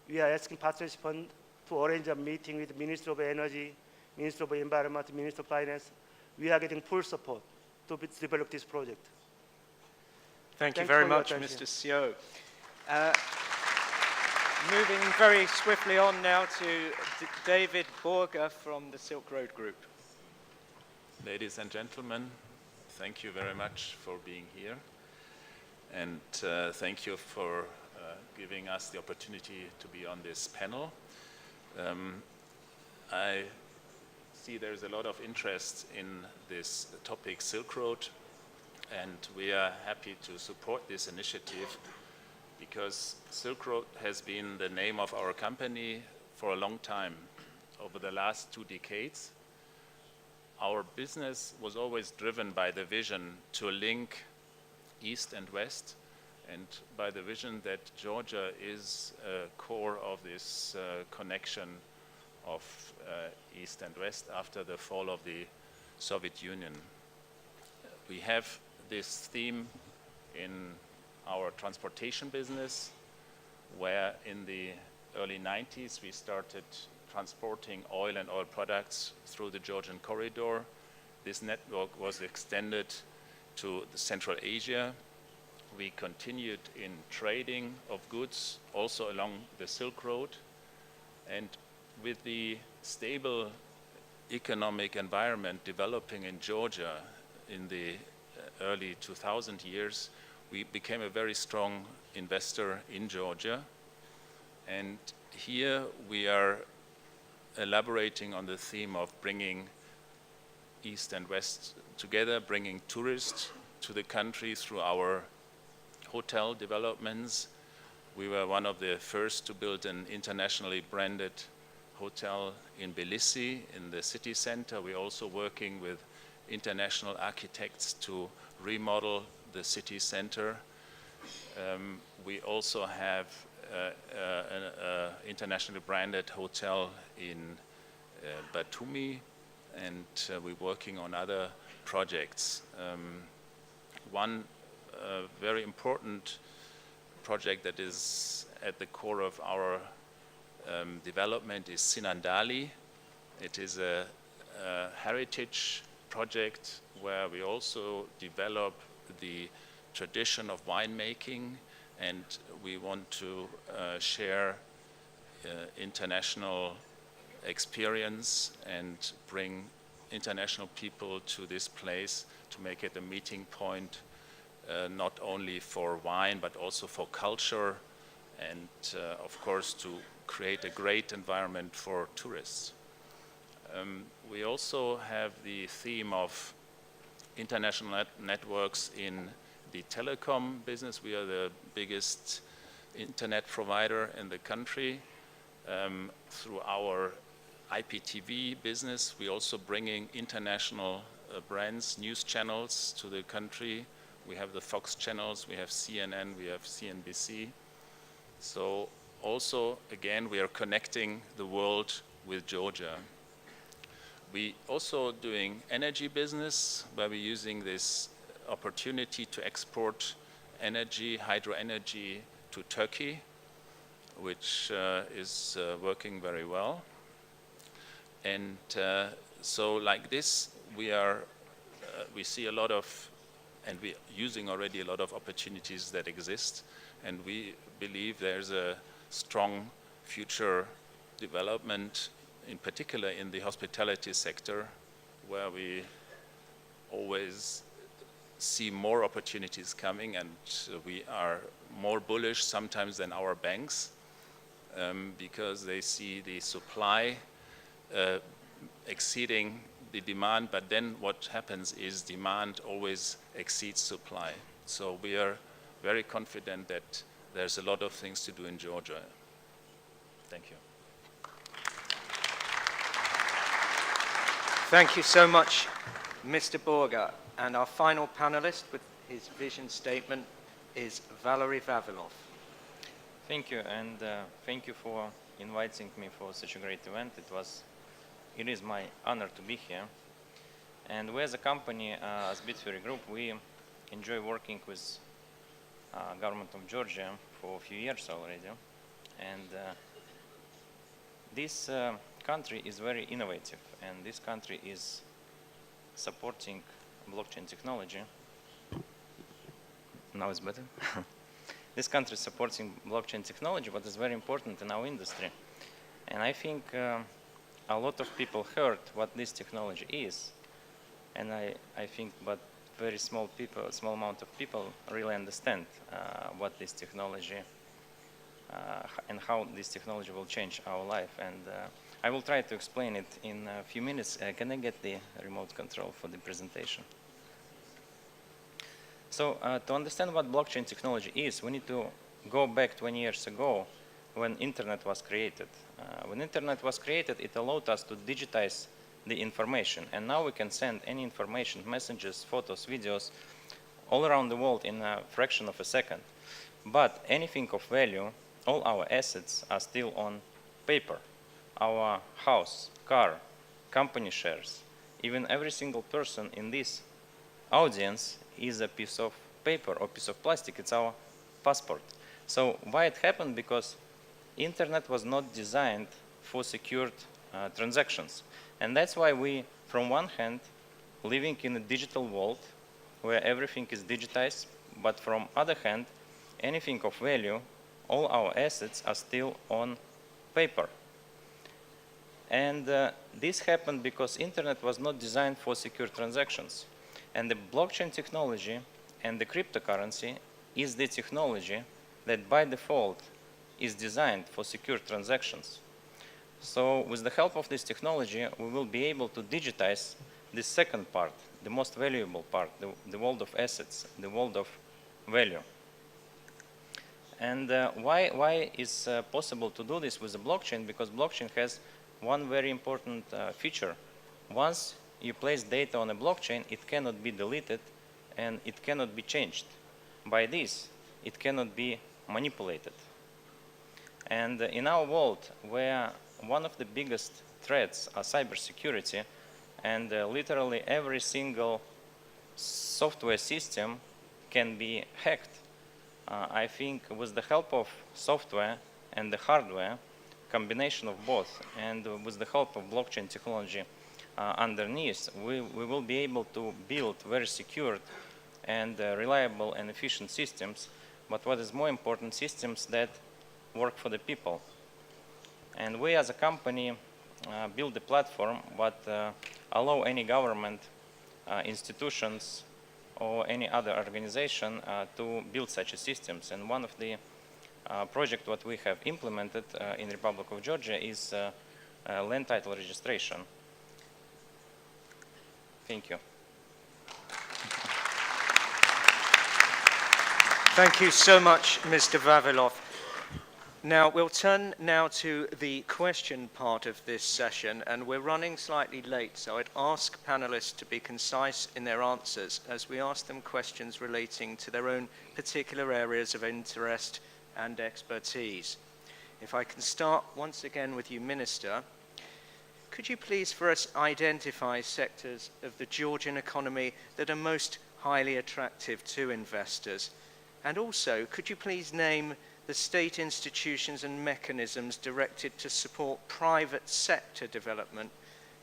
[SPEAKER 6] we are asking Partnership Fund to arrange a meeting with the Minister of Energy, Minister of Environment, Minister of Finance. We are getting full support to develop this project.
[SPEAKER 1] Thank you
[SPEAKER 6] Thanks
[SPEAKER 1] very
[SPEAKER 6] for your
[SPEAKER 1] much,
[SPEAKER 6] attention.
[SPEAKER 1] Mr. Seo. Moving very swiftly on now to David Borger from the Silk Road Group.
[SPEAKER 7] Ladies and gentlemen, thank you very much for being here. And thank you for giving us the opportunity to be on this panel. I see there's a lot of interest in this topic, Silk Road, and we are happy to support this initiative because Silk Road has been the name of our company for a long time. Over the last 2 decades, our business was always driven by the vision to link East and West, and by the vision that Georgia is a core of this connection of East and West after the fall of the Soviet Union. We have this theme in our transportation business, where in the early 90s we started transporting oil and oil products through the Georgian corridor. This network was extended to Central Asia. We continued in trading of goods also along the Silk Road. And with the stable economic environment developing in Georgia in the early 2000 years, we became a very strong investor in Georgia. And here we are elaborating on the theme of bringing East and West together, bringing tourists to the country through our hotel developments. We were one of the first to build an internationally branded hotel in Tbilisi, in the city center. We're also working with international architects to remodel the city center. We also have an internationally branded hotel in Batumi, and we're working on other projects. One very important project that is at the core of our development is Sinandali. It is a heritage project where we also develop the tradition of winemaking, and we want to share international experience and bring international people to this place to make it a meeting point, not only for wine but also for culture, and of course to create a great environment for tourists. We also have the theme of international networks in the telecom business. We are the biggest internet provider in the country. Through our IPTV business, we're also bringing international brands, news channels to the country. We have the Fox channels, we have CNN, we have CNBC. So also, again, we are connecting the world with Georgia. We also doing energy business, where we're using this opportunity to export energy, hydro energy, to Turkey, which is working very well. And so like this, we see a lot of, and we're using already a lot of opportunities that exist, and we believe there's a strong future development, in particular in the hospitality sector, where we always see more opportunities coming, and we are more bullish sometimes than our banks, because they see the supply exceeding the demand, but then what happens is demand always exceeds supply. So we are very confident that there's a lot of things to do in Georgia. Thank you.
[SPEAKER 1] Thank you so much, Mr. Borga. And our final panelist with his vision statement is Valery Panov.
[SPEAKER 8] Thank you, and thank you for inviting me for such a great event. It is my honor to be here. And we as a company, as BGO Group, we enjoy working with government of Georgia for a few years already. And this country is very innovative, and this country is supporting blockchain technology. Now it's better. This country is supporting blockchain technology, what is very important in our industry. And I think a lot of people heard what this technology is, and I think but very small amount of people really understand what this technology and how this technology will change our life. And I will try to explain it in a few minutes. Can I get the remote control for the presentation? So to understand what blockchain technology is, we need to go back 20 years ago when internet was created. When internet was created, it allowed us to digitize the information, and now we can send any information, messages, photos, videos, all around the world in a fraction of a second. But anything of value, all our assets are still on paper. our house, car, company shares, even every single person in this audience is a piece of paper or piece of plastic. It's our passport. So why it happened? Because internet was not designed for secured transactions. And that's why we, from one hand, living in a digital world where everything is digitized, but from other hand, anything of value, all our assets are still on paper. And this happened because internet was not designed for secure transactions. And the blockchain technology and the cryptocurrency is the technology that by default is designed for secure transactions. So with the help of this technology, we will be able to digitize the second part, the most valuable part, the world of assets, the world of value. And why is possible to do this with the blockchain? Because blockchain has one very important feature. Once you place data on a blockchain, it cannot be deleted and it cannot be changed. By this, it cannot be manipulated. And in our world, where one of the biggest threats are cybersecurity, and literally every single software system can be hacked, I think with the help of software and the hardware, combination of both, and with the help of blockchain technology underneath, we will be able to build very secured and reliable and efficient systems, but what is more important, systems that work for the people. And we as a company build a platform that allow any government, institutions, or any other organization to build such systems. And one of the projects that we have implemented in the Republic of Georgia is land title registration. Thank you.
[SPEAKER 1] Thank you so much, Mr. Vavilov. Now, we'll turn now to the question part of this session, and we're running slightly late, so I'd ask panelists to be concise in their answers as we ask them questions relating to their own particular areas of interest and expertise. If I can start once again with you, Minister, could you please for us identify sectors of the Georgian economy that are most highly attractive to investors? And also, could you please name the state institutions and mechanisms directed to support private sector development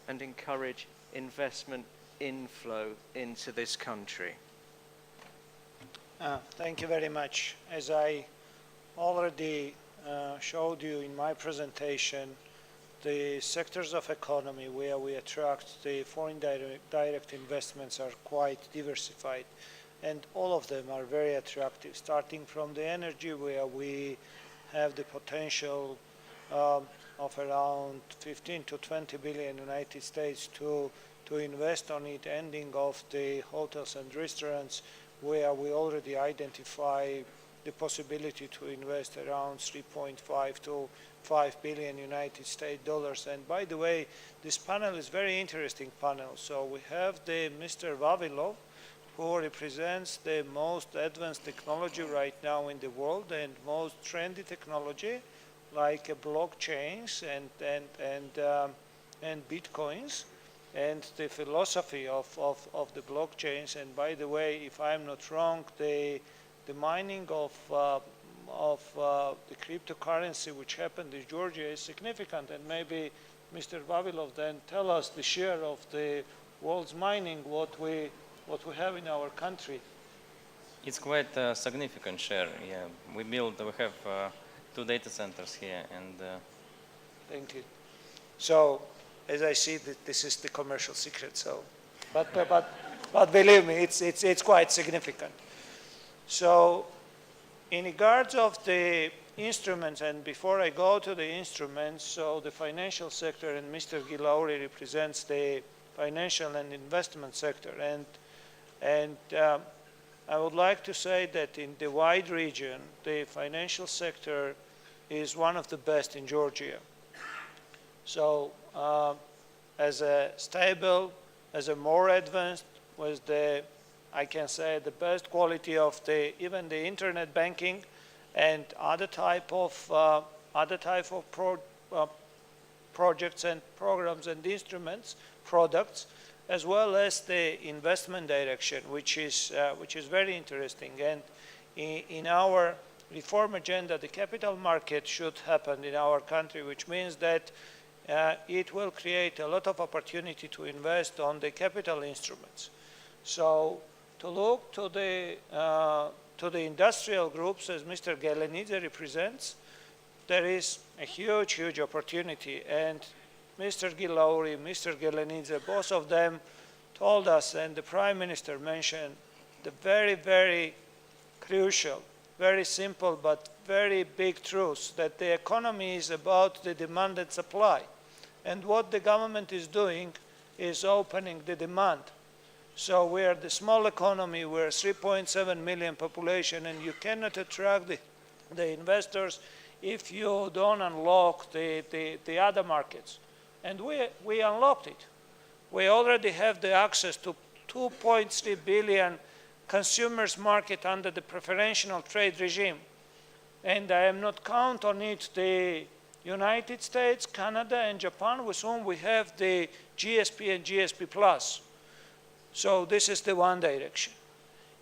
[SPEAKER 1] and encourage investment inflow into this country?
[SPEAKER 2] Thank you very much. As I already showed you in my presentation, the sectors of economy where we attract the foreign direct investments are quite diversified. And all of them are very attractive, starting from the energy, where we have the potential of around 15 to 20 billion United States to invest on it, ending of the hotels and restaurants, where we already identify the possibility to invest around 3.5 to 5 billion United States dollars. And by the way, this panel is a very interesting panel. So we have the Mr. Vavilov, who represents the most advanced technology right now in the world and most trendy technology like blockchains and bitcoins and the philosophy of the blockchains. And by the way, if I'm not wrong, the mining of the cryptocurrency which happened in Georgia is significant. And maybe Mr. Vavilov then tell us the share of the world's mining, what we have in our country.
[SPEAKER 8] It's quite a significant share. Yeah, we have 2 data centers here, and.
[SPEAKER 2] Thank you. So, as I see, this is the commercial secret. So, but believe me, it's quite significant. So, in regards of the instruments, and before I go to the instruments, so the financial sector, and Mr. Gilauri represents the financial and investment sector, and I would like to say that in the wide region, the financial sector is one of the best in Georgia. So as a stable, as a more advanced, with the, I can say, the best quality of even the internet banking and other type of projects and programs and instruments, products, as well as the investment direction, which is very interesting. And in our reform agenda, the capital market should happen in our country, which means that it will create a lot of opportunity to invest on the capital instruments. So to look to the industrial groups, as Mr. Gelenidze represents, there is a huge, huge opportunity. And Mr. Gillouri, Mr. Gelenidze, both of them told us, and the Prime Minister mentioned, the very, very crucial, very simple, but very big truth, that the economy is about the demand and supply. And what the government is doing is opening the demand. So we are the small economy, we're 3.7 million population, and you cannot attract the investors if you don't unlock the other markets. And we unlocked it. We already have the access to 2.3 billion consumers market under the preferential trade regime. And I am not count on it the United States, Canada, and Japan, with whom we have the GSP and GSP plus. So this is the one direction.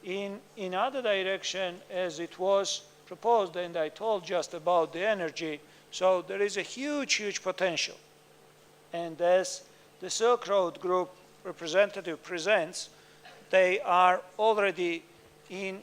[SPEAKER 2] In other direction, as it was proposed, and I told just about the energy, so there is a huge, huge potential. And as the Silk Road Group representative presents, they are already in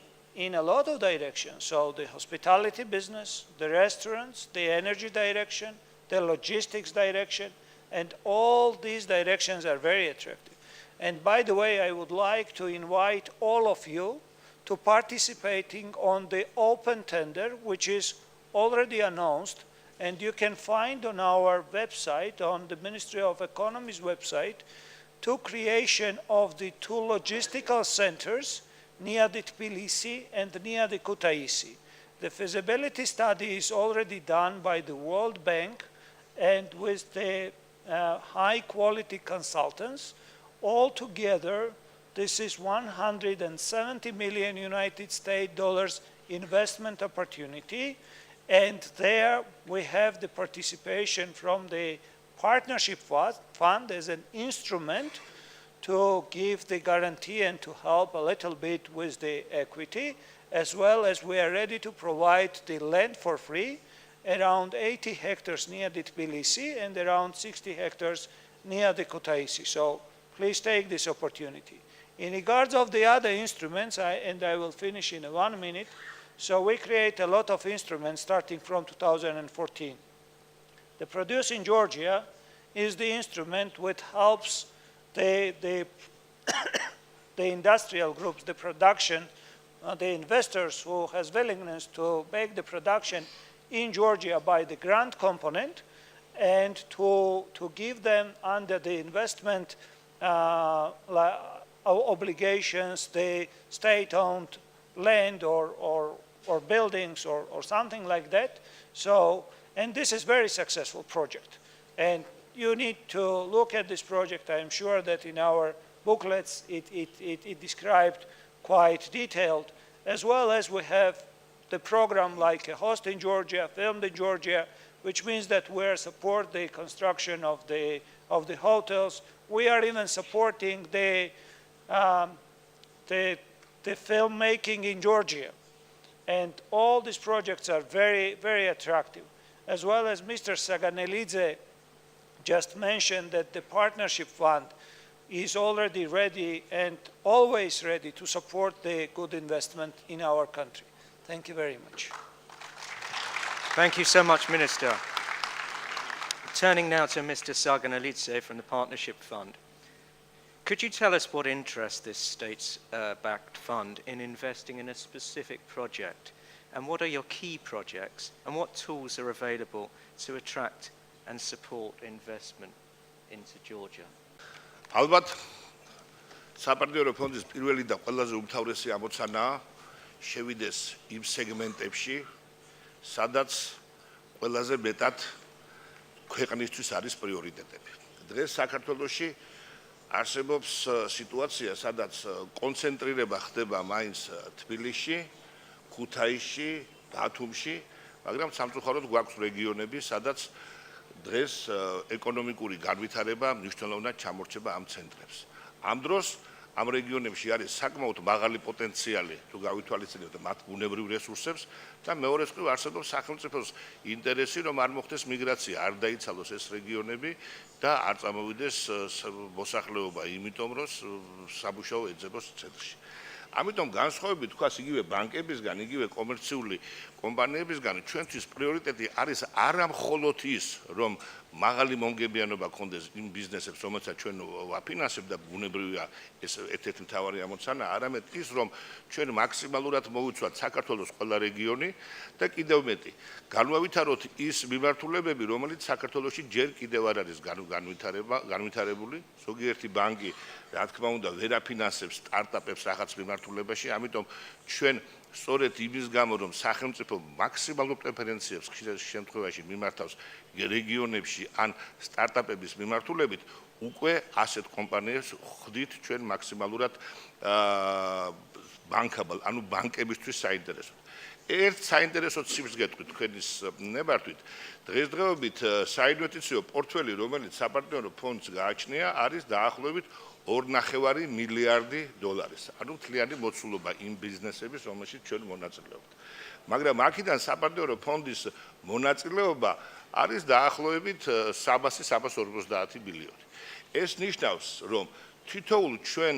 [SPEAKER 2] a lot of directions. So the hospitality business, the restaurants, the energy direction, the logistics direction, and all these directions are very attractive. And by the way, I would like to invite all of you to participating on the open tender, which is already announced, and you can find on our website, on the Ministry of Economy's website, to creation of the two logistical centers near the Tbilisi and near the Kutaisi. The feasibility study is already done by the World Bank and with the high quality consultants. Altogether, this is 170 million United States dollars investment opportunity. And there we have the participation from the partnership fund as an instrument to give the guarantee and to help a little bit with the equity, as well as we are ready to provide the land for free, around 80 hectares near the Tbilisi and around 60 hectares near the Kutaisi. So please take this opportunity. In regards of the other instruments, and I will finish in 1 minute, so we create a lot of instruments starting from 2014. The Produce in Georgia is the instrument which helps the industrial groups, the production, the investors who has willingness to make the production in Georgia by the grant component, and to give them under the investment obligations, the state-owned land or buildings or something like that. So, and this is very successful project. And you need to look at this project. I'm sure that in our booklets it described quite detailed, as well as we have the program like a host in Georgia, filmed in Georgia, which means that we support the construction of the hotels. We are even supporting the filmmaking in Georgia. And all these projects are very, very attractive. As well as Mr. Saganelidze just mentioned that the partnership fund is already ready and always ready to support the good investment in our country. Thank you very much.
[SPEAKER 1] Thank you so much, Minister. Turning now to Mr. Saganelidze from the Partnership Fund. Could you tell us what interests this state-backed fund in investing in a specific project? And what are your key projects? And what tools are available to attract and support investment into Georgia?
[SPEAKER 3] ალბათ საპარტნიორო ფონდის პირველი და ყველაზე უმთავრესი ამოცანაა შევიდეს იმ სეგმენტებში, სადაც ყველაზე მეტად ქვეყნისთვის არის პრიორიტეტები. დღეს საქართველოში არსებობს სიტუაცია, სადაც კონცენტრირება ხდება მაინც თბილისში, ქუთაისში, ბათუმში, მაგრამ სამწუხაროდ გვაქვს რეგიონები, სადაც დღეს ეკონომიკური განვითარება მნიშვნელოვნად ჩამორჩება ამ ცენტრებს. ამ დროს ამ რეგიონებში არის საკმაოდ მაღალი პოტენციალი თუ გავითვალისწინებთ მათ ბუნებრივ რესურსებს და მეორე მხრივ არსებობს სახელმწიფოს ინტერესი რომ არ მოხდეს მიგრაცია, არ დაიცალოს ეს რეგიონები და არ წამოვიდეს მოსახლეობა, იმიტომ რომ სამუშაო ეძებოს ცენტრში. ამიტომ განსხვავებით თქვას იგივე ბანკებისგან, იგივე კომერციული კომპანიებისგან ჩვენთვის პრიორიტეტი არის არა მხოლოდ ის, რომ მაღალი მომგებიანობა გქონდეს იმ ბიზნესებს, რომელსაც ჩვენ ვაფინანსებთ და ბუნებრივია ეს ერთ-ერთი მთავარი ამოცანა, არამედ ის, რომ ჩვენ მაქსიმალურად მოვიცვათ საქართველოს ყველა რეგიონი და კიდევ მეტი, განვავითაროთ ის მიმართულებები, რომელიც საქართველოში ჯერ კიდევ არ არის განვითარებული, ზოგიერთი ბანკი რა თქმა უნდა ვერ აფინანსებს სტარტაპებს რაღაც მიმართულებაში, ამიტომ ჩვენ სწორედ იმის გამო რომ სახელმწიფო მაქსიმალურ პრეფერენციებს ხშირ შემთხვევაში მიმართავს რეგიონებში ან სტარტაპების მიმართულებით, უკვე ასეთ კომპანიებს ხვდით ჩვენ მაქსიმალურად ბანკაბალ, ანუ ბანკებისთვის საინტერესოდ. ერთ საინტერესო ციფრს გეტყვით თქვენის ნებართვით. დღესდღეობით საინვესტიციო პორტფელი, რომელიც საპარტნიორო ფონდს გააჩნია, არის დაახლოებით 2.5 მილიარდი დოლარის. ანუ მთლიანი მოცულობა იმ ბიზნესების, რომელშიც ჩვენ მონაწილეობთ. მაგრამ აქედან საპარტნიორო ფონდის მონაწილეობა არის დაახლოებით 350 მილიონი. ეს ნიშნავს, რომ თითოეულ ჩვენ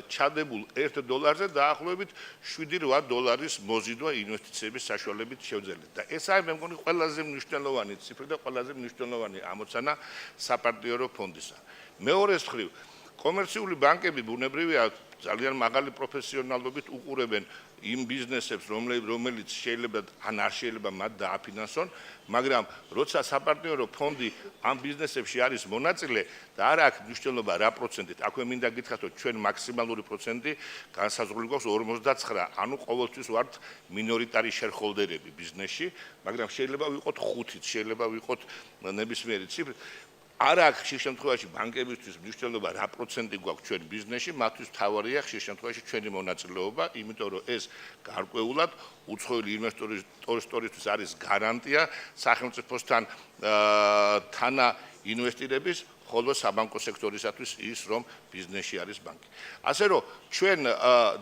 [SPEAKER 3] ჩადებულ $1 დაახლოებით $7-8 მოზიდვა ინვესტიციების საშუალებით შევძელეთ. და ეს არის მე მგონი ყველაზე მნიშვნელოვანი ციფრი და ყველაზე მნიშვნელოვანი ამოცანა საპარტნიორო ფონდისა. მეორე მხრივ კომერციული ბანკები ბუნებრივია ძალიან მაღალი პროფესიონალობით უყურებენ იმ ბიზნესებს, რომელიც შეიძლება ან არ შეიძლება მათ დააფინანსონ, მაგრამ როცა საპარტნიორო ფონდი ამ ბიზნესებში არის მონაწილე და არ აქვს მნიშვნელობა რა პროცენტით, აქვე მინდა გითხრათ, რომ ჩვენ მაქსიმალური პროცენტი განსაზღვრული გვაქვს 49, ანუ ყოველთვის ვართ მინორიტარი შერჰოლდერები ბიზნესში, მაგრამ შეიძლება ვიყოთ 5-ით, შეიძლება ვიყოთ ნებისმიერი ციფრი. არ აქვს ხშირ შემთხვევაში ბანკებისთვის მნიშვნელობა რა პროცენტი გვაქვს ჩვენ ბიზნესში, მათთვის მთავარია ხშირ შემთხვევაში ჩვენი მონაწილეობა, იმიტომ რომ ეს გარკვეულად უცხოელი ინვესტორისთვის არის გარანტია სახელმწიფოსთან თანა ინვესტირების, ხოლო საბანკო სექტორისათვის ის რომ ბიზნესში არის ბანკი. ასე რომ ჩვენ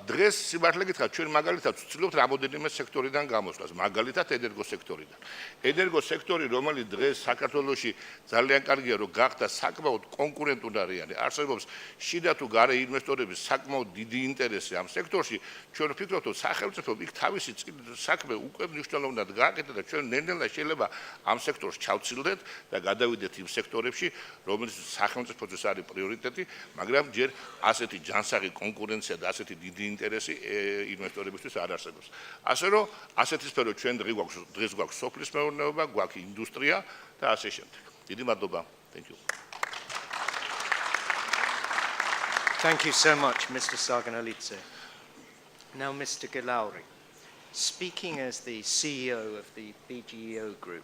[SPEAKER 3] დღეს სიმართლე გითხრათ, ჩვენ მაგალითად ვცდილობთ რამოდენიმე სექტორიდან გამოსვლას, მაგალითად ენერგოსექტორიდან. ენერგოსექტორი, რომელიც დღეს საქართველოში ძალიან კარგია, რომ გახდა საკმაოდ კონკურენტუნარიანი, არსებობს შიდა თუ გარე ინვესტორების საკმაოდ დიდი ინტერესი ამ სექტორში, ჩვენ ვფიქრობთ, რომ სახელმწიფო იქ თავისი საქმე უკვე მნიშვნელოვნად გააკეთა და ჩვენ ნელ-ნელა შეიძლება ამ სექტორს ჩავცილდეთ და გადავიდეთ იმ სექტორებში, რომელიც სახელმწიფოთვის არის პრიორიტეტი, მაგრამ ჯერ ასეთი ჯანსაღი კონკურენცია და ასეთი დიდი ინტერესი ინვესტორებისთვის არ არსებობს. ასე რომ ასეთი სფერო ჩვენ დღეს გვაქვს სოფლის მეურნეობა, გვაქვს ინდუსტრია და ასე შემდეგ. დიდი მადლობა. Thank you.
[SPEAKER 1] Thank you so much, Mr. Sarganelidze. Now, Mr. Gilowry, speaking as the CEO of the BGO Group,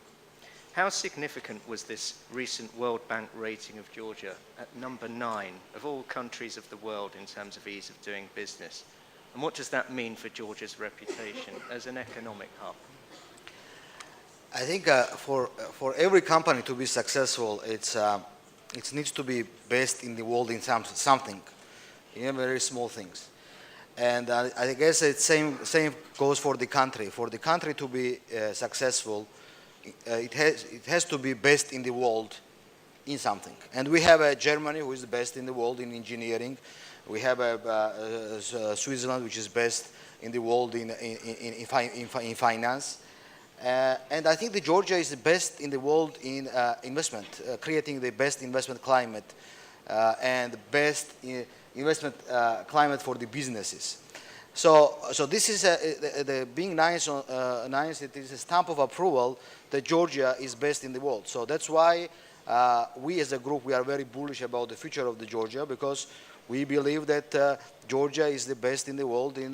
[SPEAKER 1] how significant was this recent World Bank rating of Georgia at number 9 of all countries of the world in terms of ease of doing business? And what does that mean for Georgia's reputation as an economic hub?
[SPEAKER 4] I think for every company to be successful, it needs to be best in the world in something, in very small things. And I guess the same goes for the country. For the country to be successful, it has to be best in the world in something. And we have Germany, who is the best in the world in engineering. We have Switzerland, which is best in the world in finance. And I think Georgia is the best in the world in investment, creating the best investment climate and the best investment climate for the businesses. So this is the being nice. It is a stamp of approval that Georgia is best in the world. So that's why we as a group, we are very bullish about the future of the Georgia, because we believe that Georgia is the best in the world in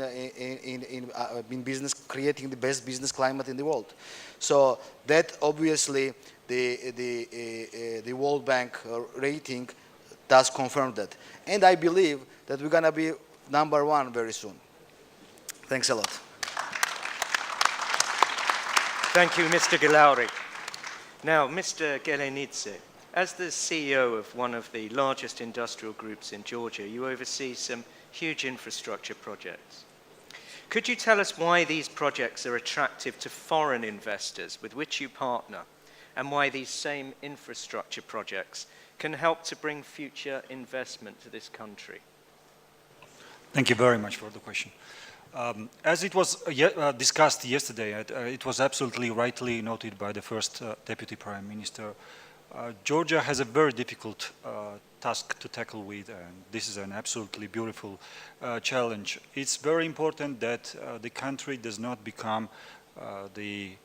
[SPEAKER 4] business, creating the best business climate in the world. So that obviously the World Bank rating does confirm that. And I believe that we're going to be number 1 very soon. Thanks a lot.
[SPEAKER 1] Thank you, Mr. Gilowry. Now, Mr. Gelenidze, as the CEO of one of the largest industrial groups in Georgia, you oversee some huge infrastructure projects. Could you tell us why these projects are attractive to foreign investors with which you partner, and why these same infrastructure projects can help to bring future investment to this country?
[SPEAKER 5] Thank you very much for the question. As it was discussed yesterday, it was absolutely rightly noted by the first Deputy Prime Minister. Georgia has a very difficult task to tackle with, and this is an absolutely beautiful challenge. It's very important that the country does not become the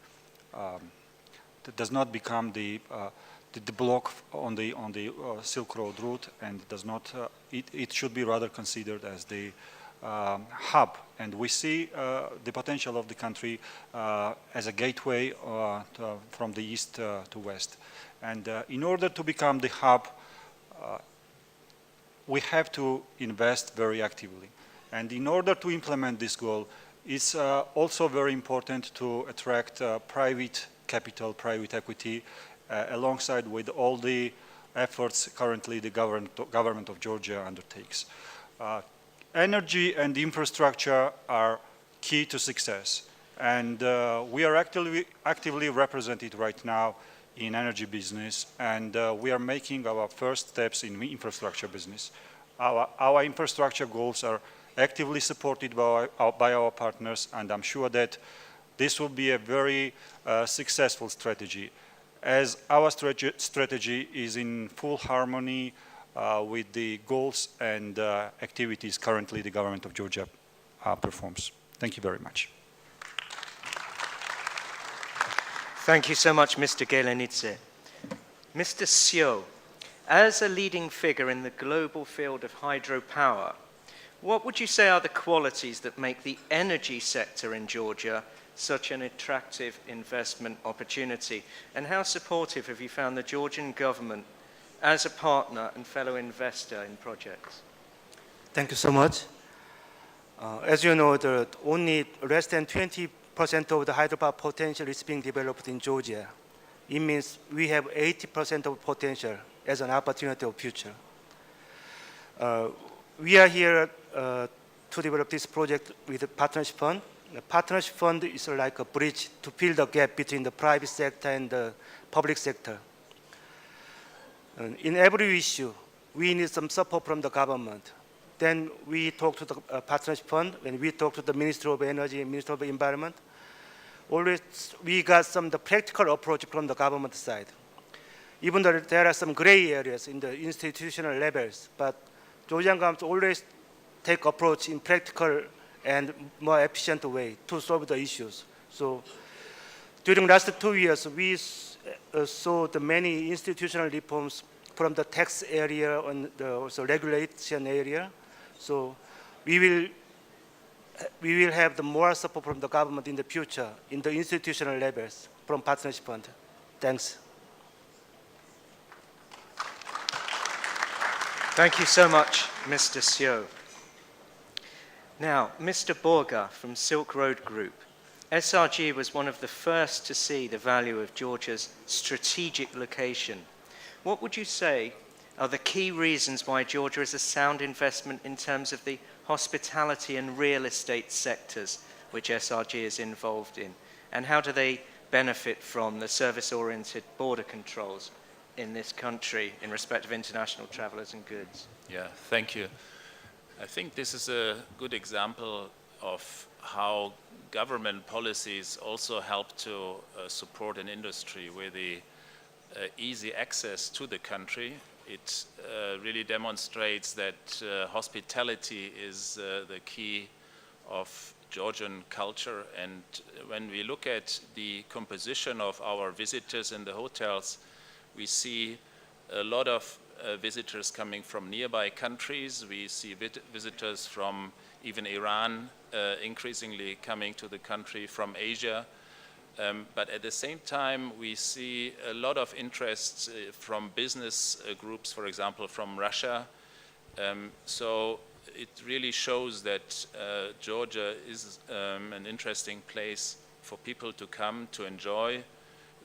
[SPEAKER 5] block on the Silk Road route, and does not. It should be rather considered as the hub, and we see the potential of the country as a gateway from the east to west. And in order to become the hub, we have to invest very actively. And in order to implement this goal, it's also very important to attract private capital, private equity, alongside with all the efforts currently the government of Georgia undertakes. Energy and infrastructure are key to success, and we are actively represented right now in energy business, and we are making our first steps in infrastructure business. Our infrastructure goals are actively supported by our partners, and I'm sure that this will be a very successful strategy, as our strategy is in full harmony with the goals and activities currently the government of Georgia performs. Thank you very much.
[SPEAKER 1] Thank you so much, Mr. Gelenidze. Mr. Sio, as a leading figure in the global field of hydropower, what would you say are the qualities that make the energy sector in Georgia such an attractive investment opportunity? And how supportive have you found the Georgian government as a partner and fellow investor in projects?
[SPEAKER 6] Thank you so much. As you know, only less than 20% of the hydropower potential is being developed in Georgia. It means we have 80% of potential as an opportunity of future. We are here to develop this project with a partnership fund. The partnership fund is like a bridge to fill the gap between the private sector and the public sector. In every issue, we need some support from the government. Then we talk to the partnership fund, and we talk to the Ministry of Energy and Ministry of Environment. Always we got the practical approach from the government side. Even though there are some gray areas in the institutional levels, but Georgian government always take approach in practical and more efficient way to solve the issues. So during the last 2 years, we saw the many institutional reforms from the tax area and the also regulation area. So we will have the more support from the government in the future in the institutional levels from partnership fund. Thanks.
[SPEAKER 1] Thank you so much, Mr. Sio. Now, Mr. Borga from Silk Road Group. SRG was one of the first to see the value of Georgia's strategic location. What would you say are the key reasons why Georgia is a sound investment in terms of the hospitality and real estate sectors which SRG is involved in? And how do they benefit from the service-oriented border controls in this country in respect of international travelers and goods?
[SPEAKER 7] Yeah, thank you. I think this is a good example of how government policies also help to support an industry with the easy access to the country. It really demonstrates that hospitality is the key of Georgian culture, and when we look at the composition of our visitors in the hotels, we see a lot of visitors coming from nearby countries. We see visitors from even Iran increasingly coming to the country, from Asia. But at the same time, we see a lot of interest from business groups, for example, from Russia. So it really shows that Georgia is an interesting place for people to come to enjoy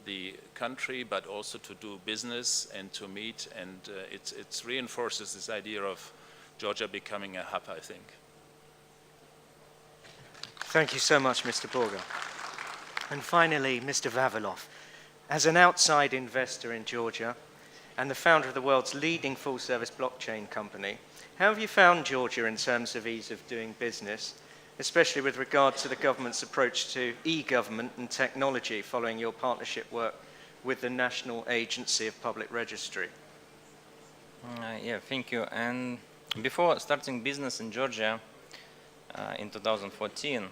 [SPEAKER 7] the country, but also to do business and to meet, and it reinforces this idea of Georgia becoming a hub, I think.
[SPEAKER 1] Thank you so much, Mr. Borga. And finally, Mr. Vavilov, as an outside investor in Georgia and the founder of the world's leading full-service blockchain company, how have you found Georgia in terms of ease of doing business, especially with regard to the government's approach to e-government and technology following your partnership work with the National Agency of Public Registry?
[SPEAKER 8] Yeah, thank you. And before starting business in Georgia in 2014,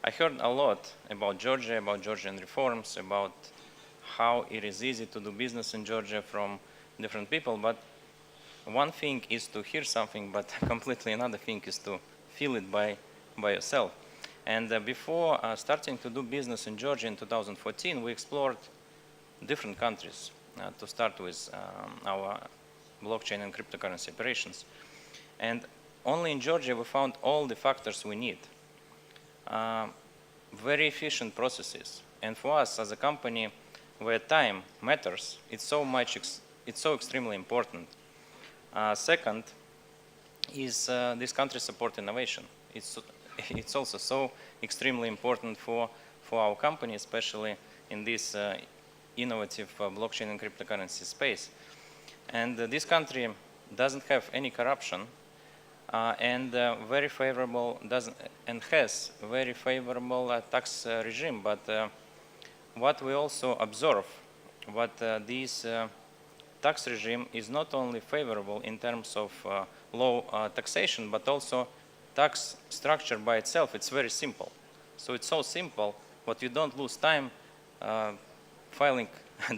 [SPEAKER 8] I heard a lot about Georgia, about Georgian reforms, about how it is easy to do business in Georgia from different people. But one thing is to hear something, but completely another thing is to feel it by yourself. And before starting to do business in Georgia in 2014, we explored different countries to start with our blockchain and cryptocurrency operations. And only in Georgia we found all the factors we need. Very efficient processes. And for us as a company where time matters, it's so extremely important. Second is this country support innovation. It's also so extremely important for our company, especially in this innovative blockchain and cryptocurrency space. And this country doesn't have any corruption and very favorable has very favorable tax regime. But what we also observe, what this tax regime is not only favorable in terms of low taxation, but also tax structure by itself. It's very simple. So it's so simple, but you don't lose time filing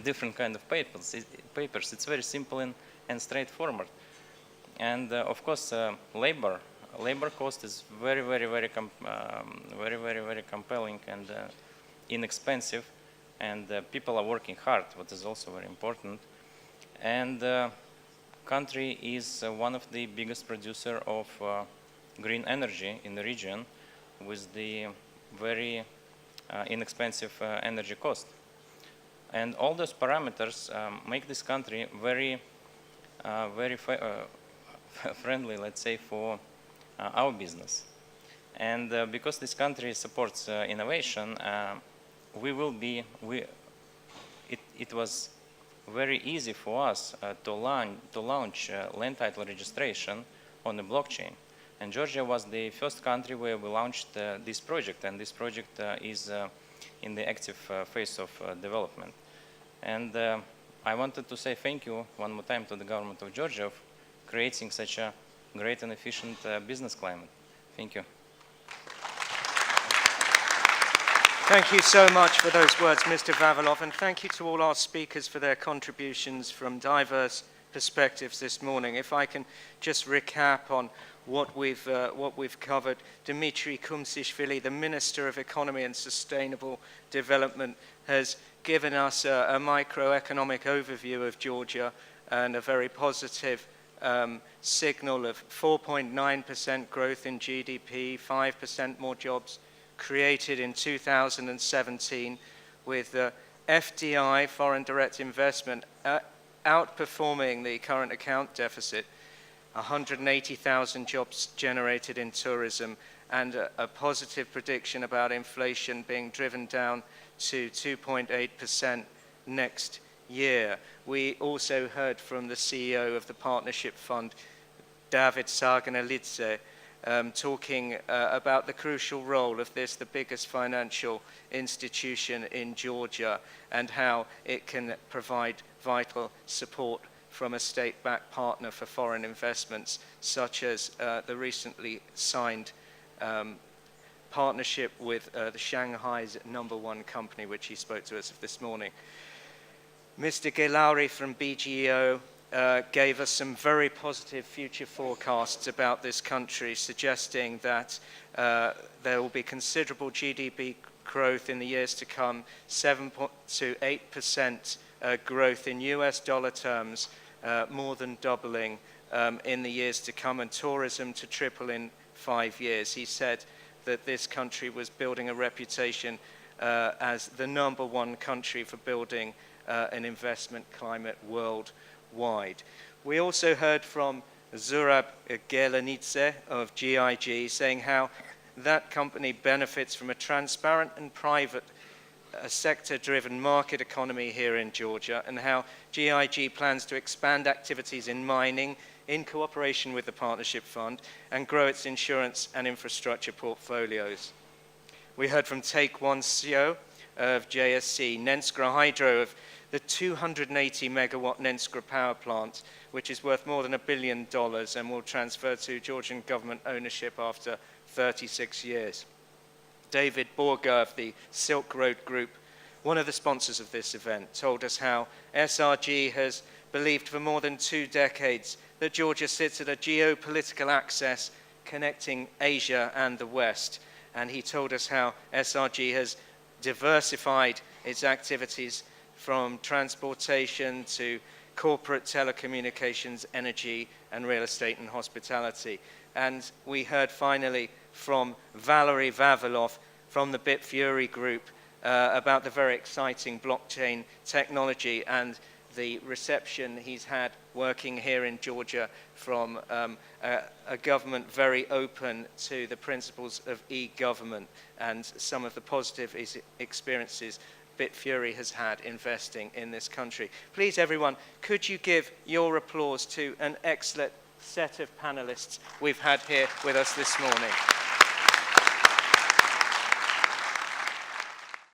[SPEAKER 8] different kind of papers. It's very simple and straightforward. And of course, labor cost is very compelling and inexpensive, and people are working hard, what is also very important. And country is one of the biggest producer of green energy in the region, with the very inexpensive energy cost. And all those parameters make this country very friendly, let's say, for our business. And because this country supports innovation, it was very easy for us to launch land title registration on the blockchain. And Georgia was the first country where we launched this project, and this project is in the active phase of development. And I wanted to say thank you one more time to the government of Georgia for creating such a great and efficient business climate. Thank you.
[SPEAKER 1] Thank you so much for those words, Mr. Vavilov, and thank you to all our speakers for their contributions from diverse perspectives this morning. If I can just recap on what we've covered. Dmitry Khumsishvili, the Minister of Economy and Sustainable Development, has given us a microeconomic overview of Georgia and a very positive signal of 4.9% growth in GDP, 5% more jobs created in 2017, with FDI, foreign direct investment, outperforming the current account deficit, 180,000 jobs generated in tourism, and a positive prediction about inflation being driven down to 2.8% next year. We also heard from the CEO of the Partnership Fund, David Sarganelidze, talking about the crucial role of this, the biggest financial institution in Georgia, and how it can provide vital support from a state-backed partner for foreign investments, such as the recently signed partnership with the Shanghai's #1 company, which he spoke to us of this morning. Mr. Valery from BGO gave us some very positive future forecasts about this country, suggesting that there will be considerable GDP growth in the years to come, 7 to 8% growth in US dollar terms, more than doubling in the years to come, and tourism to triple in 5 years. He said that this country was building a reputation as the #1 country for building an investment climate worldwide. We also heard from Zurab Gelanidze of GIG saying how that company benefits from a transparent and private sector-driven market economy here in Georgia, and how GIG plans to expand activities in mining in cooperation with the Partnership Fund and grow its insurance and infrastructure portfolios. We heard from Take One CEO of JSC, Nenskra Hydro of the 280 megawatt Nenskra power plant, which is worth more than $1 billion and will transfer to Georgian government ownership after 36 years. David Borga of the Silk Road Group, one of the sponsors of this event, told us how SRG has believed for more than 2 decades that Georgia sits at a geopolitical axis connecting Asia and the West. And he told us how SRG has diversified its activities from transportation to corporate telecommunications, energy, and real estate and hospitality. And we heard finally from Valery Panov from the BitFury Group about the very exciting blockchain technology and the reception he's had working here in Georgia from a government very open to the principles of e-government and some of the positive experiences BitFury has had investing in this country. Please, everyone, could you give your applause to an excellent set of panelists we've had here with us this morning?